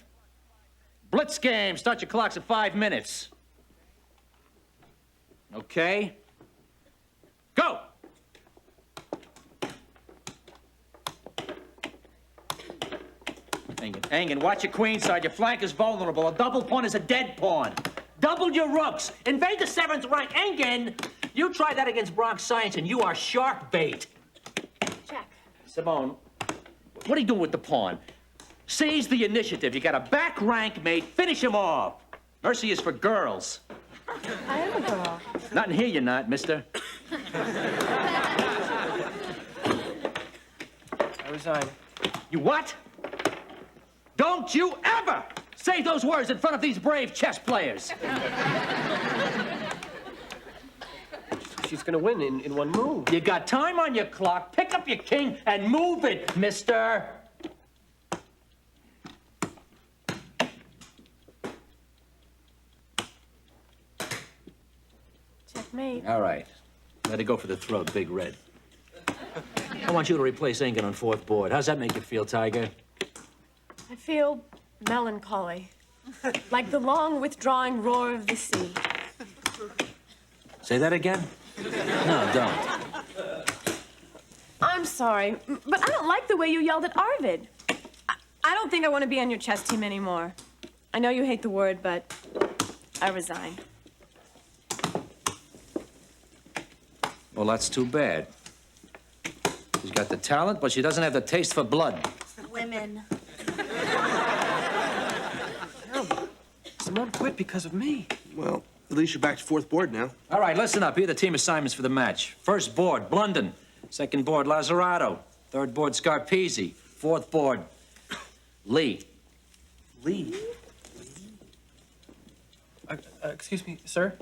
Blitz game, start your clocks at 5 minutes. Okay? Go! Engen, watch your queen side. Your flank is vulnerable. A double pawn is a dead pawn. Double your rooks. Invade the 7th rank. Engen, you try that against Bronx Science and you are shark bait. Check. Simone, what are you doing with the pawn? Seize the initiative. You got a back rank mate. Finish him off. Mercy is for girls. I am a girl. Not in here, you're not, mister. I resign. You what? Don't you ever say those words in front of these brave chess players. She's gonna win in one move. You got time on your clock. Pick up your king and move it, mister. Checkmate. All right. Let it go for the throat, Big Red. I want you to replace Engen on 4th board. How's that make you feel, Tiger? I feel melancholy, like the long withdrawing roar of the sea. Say that again? No, don't. I'm sorry, but I don't like the way you yelled at Arvid. I don't think I want to be on your chess team anymore. I know you hate the word, but I resign. Well, that's too bad. She's got the talent, but she doesn't have the taste for blood. Women. Simone quit because of me. Well, at least you're back to 4th board now. All right, listen up. Here are the team assignments for the match. 1st board, Blunden. 2nd board, Lazzarato. 3rd board, Scarpese. 4th board, Lee. Lee? Excuse me, sir.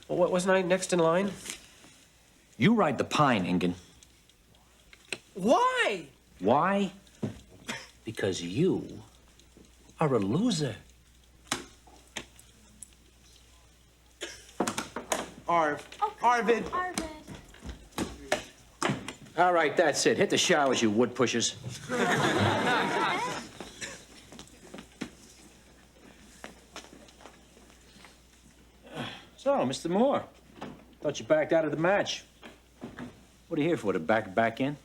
Wasn't I next in line? You ride the pine, Engen. Why? Why? Because you are a loser. Arv. Arvid. All right, that's it. Hit the showers, you wood pushers. So, Mr. Moore, thought you backed out of the match. What are you here for, to back in?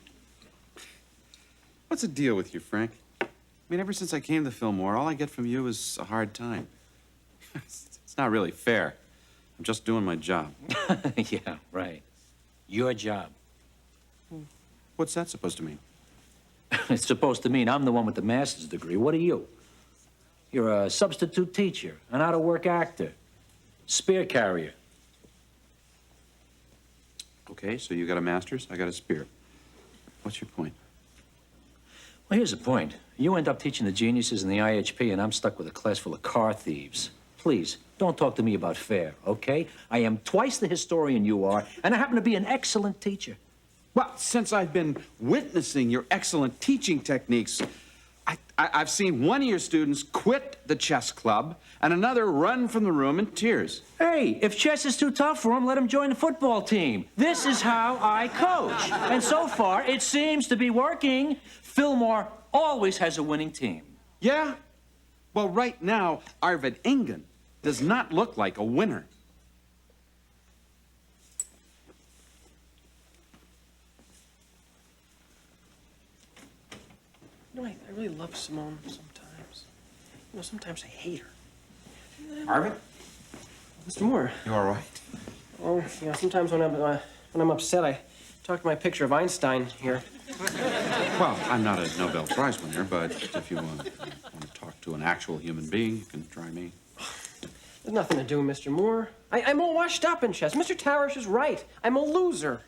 What's the deal with you, Frank? I mean, ever since I came to Fillmore, all I get from you is a hard time. It's not really fair. I'm just doing my job. Yeah, right. Your job. What's that supposed to mean? It's supposed to mean I'm the one with the master's degree. What are you? You're a substitute teacher, an out-of-work actor, spear carrier. Okay, so you got a master's, I got a spear. What's your point? Well, here's the point. You end up teaching the geniuses in the IHP, and I'm stuck with a class full of car thieves. Please, don't talk to me about fair, okay? I am twice the historian you are, and I happen to be an excellent teacher. Well, since I've been witnessing your excellent teaching techniques, I've seen one of your students quit the chess club and another run from the room in tears. Hey, if chess is too tough for him, let him join the football team. This is how I coach. And so far, it seems to be working. Fillmore always has a winning team. Yeah? Well, right now, Arvid Engen does not look like a winner. You know, I really love Simone sometimes. You know, sometimes I hate her. Arvid? Mr. Moore. You all right? Oh, you know, sometimes when I'm upset, I talk to my picture of Einstein here. Well, I'm not a Nobel Prize winner, but if you want to talk to an actual human being, you can try me. There's nothing to do, Mr. Moore. I'm all washed up in chess. Mr. Towers is right. I'm a loser.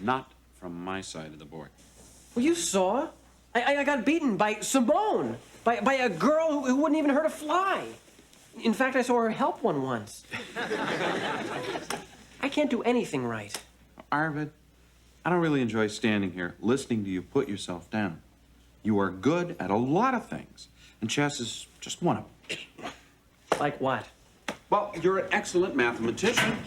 Not from my side of the board. Well, you saw. I got beaten by Simone, by a girl who wouldn't even hurt a fly. In fact, I saw her help one once. I can't do anything right. Arvid, I don't really enjoy standing here listening to you put yourself down. You are good at a lot of things, and chess is just one of them. Like what? Well, you're an excellent mathematician.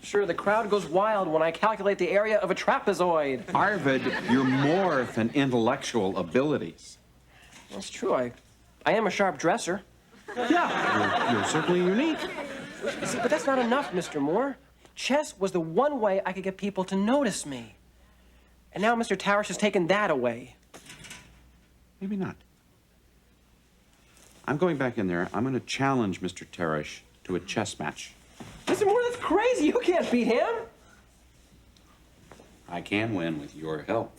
Sure, the crowd goes wild when I calculate the area of a trapezoid. Arvid, you're more than intellectual abilities. That's true. I am a sharp dresser. Yeah, you're certainly unique. See, but that's not enough, Mr. Moore. Chess was the one way I could get people to notice me. And now Mr. Towers has taken that away. Maybe not. I'm going back in there. I'm going to challenge Mr. Tarish to a chess match. Mr. Moore, that's crazy. You can't beat him. I can win with your help.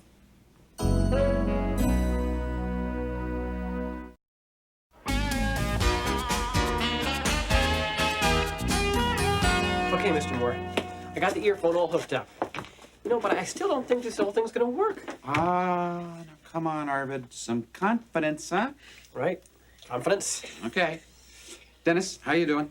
Okay, Mr. Moore. I got the earphone all hooked up. You know, but I still don't think this whole thing's gonna work. Now come on, Arvid. Some confidence, huh? Right. Confidence. Okay. Dennis, how you doing?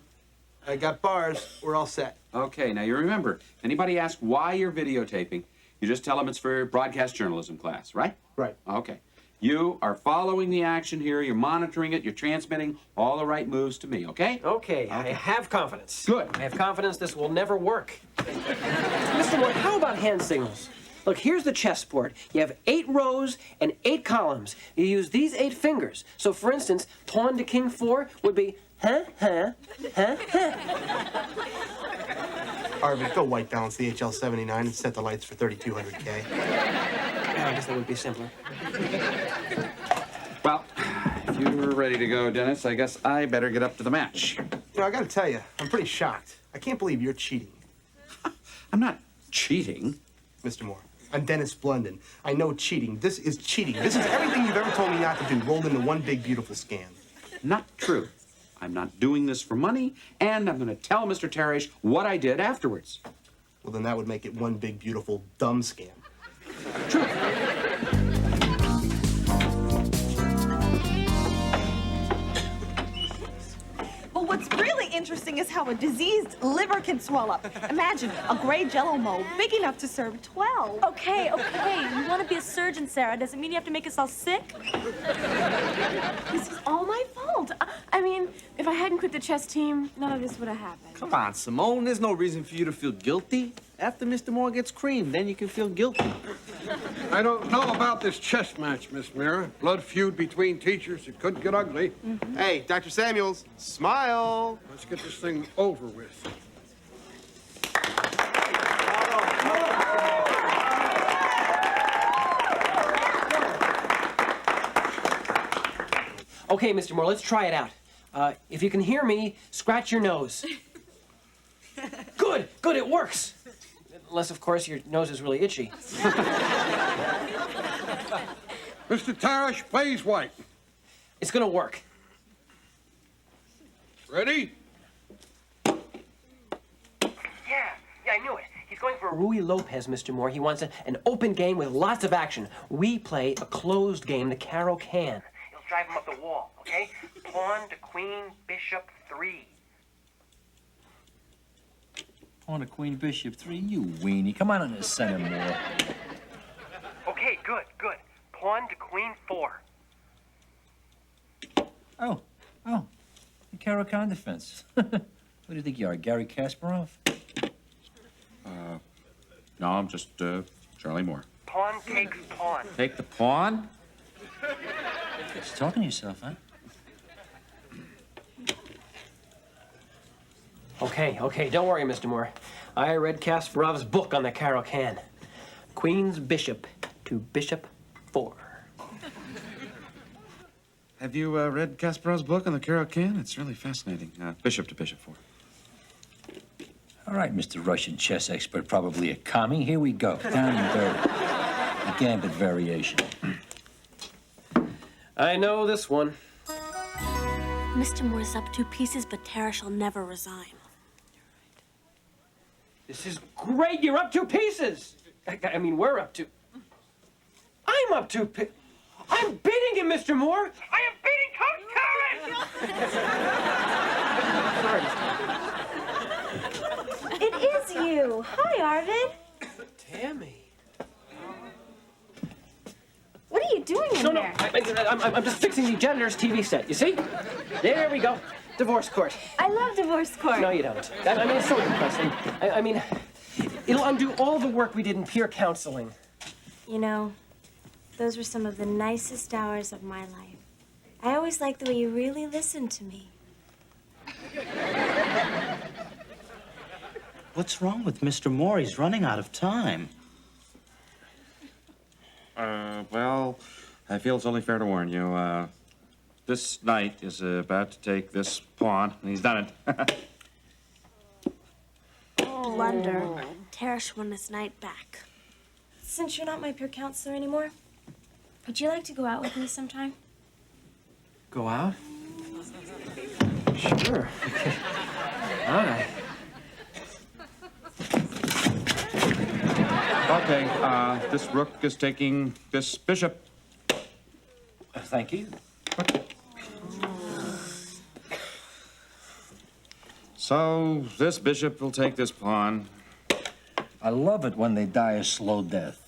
I got bars. We're all set. Okay, now you remember, anybody asks why you're videotaping, you just tell them it's for broadcast journalism class, right? Right. Okay. You are following the action here, you're monitoring it, you're transmitting all the right moves to me, okay? Okay, I have confidence. Good. I have confidence this will never work. Mr. Moore, how about hand signals? Look, here's the chessboard. You have 8 rows and 8 columns. You use these 8 fingers. So, for instance, pawn to king 4 would be Arvid, go white balance the HL79 and set the lights for 3200K. Yeah, I guess that would be simpler. Well, if you're ready to go, Dennis, I guess I better get up to the match. You know, I gotta tell you, I'm pretty shocked. I can't believe you're cheating. I'm not cheating. Mr. Moore, I'm Dennis Blunden. I know cheating. This is cheating. This is everything you've ever told me not to do, rolled into one big, beautiful scam. Not true. I'm not doing this for money, and I'm going to tell Mr. Tarish what I did afterwards. Well, then that would make it one big, beautiful, dumb scam. True. But what's really interesting is how a diseased liver can swell up. Imagine a gray jello mold big enough to serve 12. Okay. You want to be a surgeon, Sarah. Does it mean you have to make us all sick? This is all my fault. I mean, if I hadn't quit the chess team, none of this would have happened. Come on, Simone. There's no reason for you to feel guilty. After Mr. Moore gets creamed, then you can feel guilty. I don't know about this chess match, Miss Mira. Blood feud between teachers. It could get ugly. Hey, Dr. Samuels, smile. Let's get this thing over with. Okay, Mr. Moore, let's try it out. If you can hear me, scratch your nose. Good, it works. Unless, of course, your nose is really itchy. Mr. Tarash plays white. It's gonna work. Ready? Yeah, I knew it. He's going for Rui Lopez, Mr. Moore. He wants an open game with lots of action. We play a closed game, the Caro-Can. It'll drive him up the wall, okay? Pawn to queen, bishop, 3. On a queen bishop 3, you weenie. Come on in the center more. Okay, good. Pawn to queen, 4. Oh, the Caro-Can defense. Who do you think you are, Gary Kasparov? No, I'm just Charlie Moore. Pawn takes pawn. Take the pawn? You're talking to yourself, huh? Okay, don't worry, Mr. Moore. I read Kasparov's book on the Caro-Can. Queen's bishop to bishop 4. Have you read Kasparov's book on the Caro-Can? It's really fascinating. Bishop to bishop 4. All right, Mr. Russian chess expert, probably a commie. Here we go. Down and dirty. A gambit variation. I know this one. Mr. Moore's up 2 pieces, but Tarash will never resign. This is great. You're up 2 pieces. I mean, we're up 2. I'm up 2 pieces. I'm beating him, Mr. Moore. I am beating Coach Tarash. It is you. Hi, Arvid. Tammy. What are you doing in No, there? I'm just fixing the janitor's TV set. You see? There we go. Divorce court. I love divorce court. No, you don't. I mean, it's so depressing. I mean, it'll undo all the work we did in peer counseling. You know, those were some of the nicest hours of my life. I always liked the way you really listened to me. What's wrong with Mr. Moore? He's running out of time. Well, I feel it's only fair to warn you. This knight is about to take this pawn, and he's done it. Blunder. Tarash won his night back. Since you're not my peer counselor anymore, would you like to go out with me sometime? Go out? Sure. All right. Okay, this rook is taking this bishop. Thank you. So, this bishop will take this pawn. I love it when they die a slow death.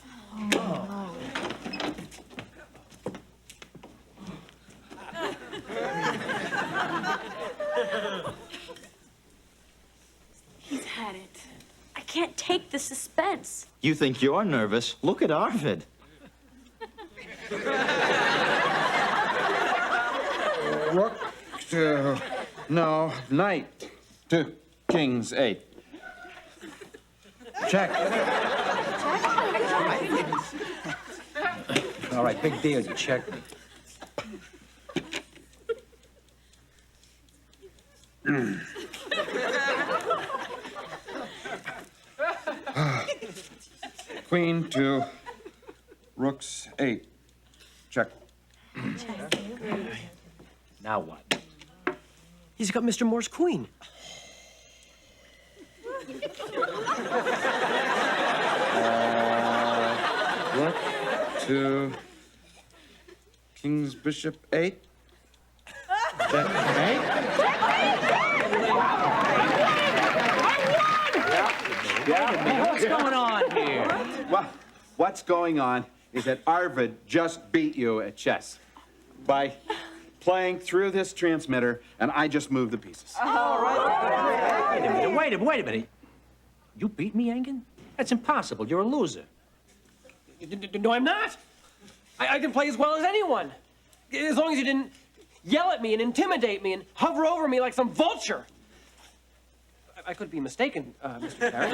He's had it. I can't take the suspense. You think you're nervous? Look at Arvid. Rook to... No, knight to king's 8. Check. All right, big deal. You checked me. Queen to rook's 8. Check. Now what? He's got Mr. Moore's queen. Rook to king's bishop 8. Checkmate. What's going on here? Well, what's going on is that Arvid just beat you at chess by playing through this transmitter, and I just moved the pieces. Wait a minute. You beat me, Engen? That's impossible. You're a loser. No, I'm not. I can play as well as anyone. As long as you didn't yell at me and intimidate me and hover over me like some vulture. I could be mistaken, Mr. Terry.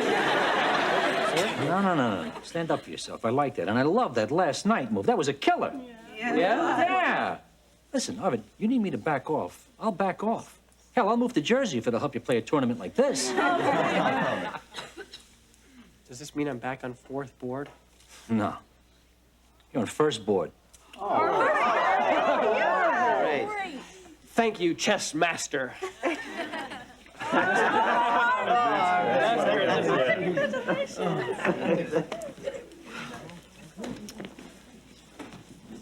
No. Stand up for yourself. I like that. And I love that last night move. That was a killer. Yeah? Listen, Arvid, you need me to back off. I'll back off. Hell, I'll move to Jersey if it'll help you play a tournament like this. Does this mean I'm back on fourth board? No. You're on first board. Thank you, chess master.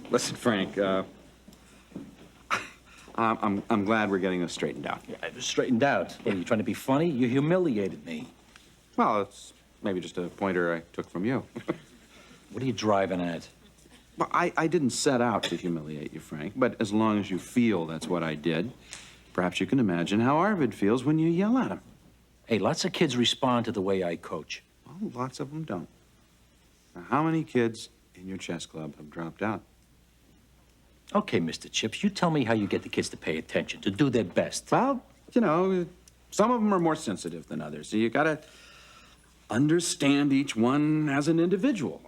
Listen, Frank, I'm glad we're getting this straightened out. Yeah, straightened out? What, are you trying to be funny? You humiliated me. Well, it's maybe just a pointer I took from you. What are you driving at? Well, I didn't set out to humiliate you, Frank, but as long as you feel that's what I did, perhaps you can imagine how Arvid feels when you yell at him. Hey, lots of kids respond to the way I coach. Well, lots of them don't. Now, how many kids in your chess club have dropped out? Okay, Mr. Chips, you tell me how you get the kids to pay attention, to do their best. Well, you know, some of them are more sensitive than others, so you gotta understand each one as an individual.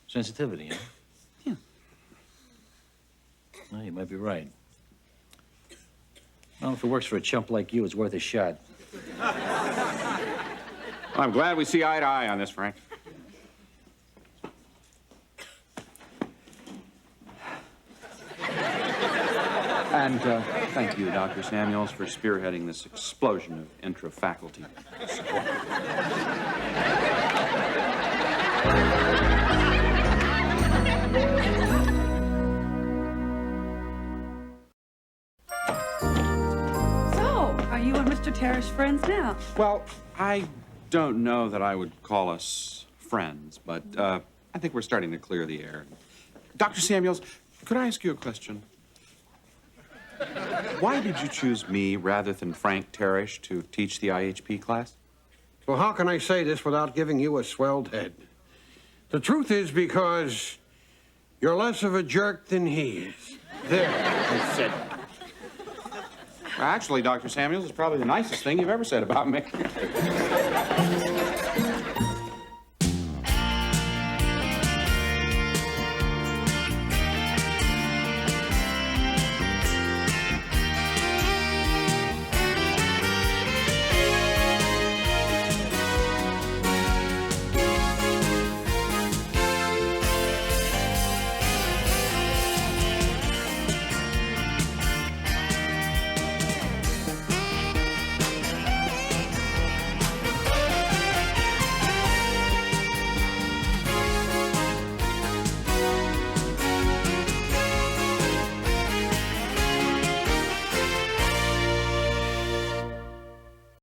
Sensitivity, huh? Yeah. Well, you might be right. Well, if it works for a chump like you, it's worth a shot. I'm glad we see eye to eye on this, Frank. And thank you, Dr. Samuels, for spearheading this explosion of intra-faculty support. Are you and Mr. Terrace friends now? Well, I don't know that I would call us friends, but I think we're starting to clear the air. Dr. Samuels, could I ask you a question? Why did you choose me rather than Frank Terrace to teach the IHP class? Well, how can I say this without giving you a swelled head? The truth is because you're less of a jerk than he is. There, I said it. Actually, Dr. Samuels, it's probably the nicest thing you've ever said about me.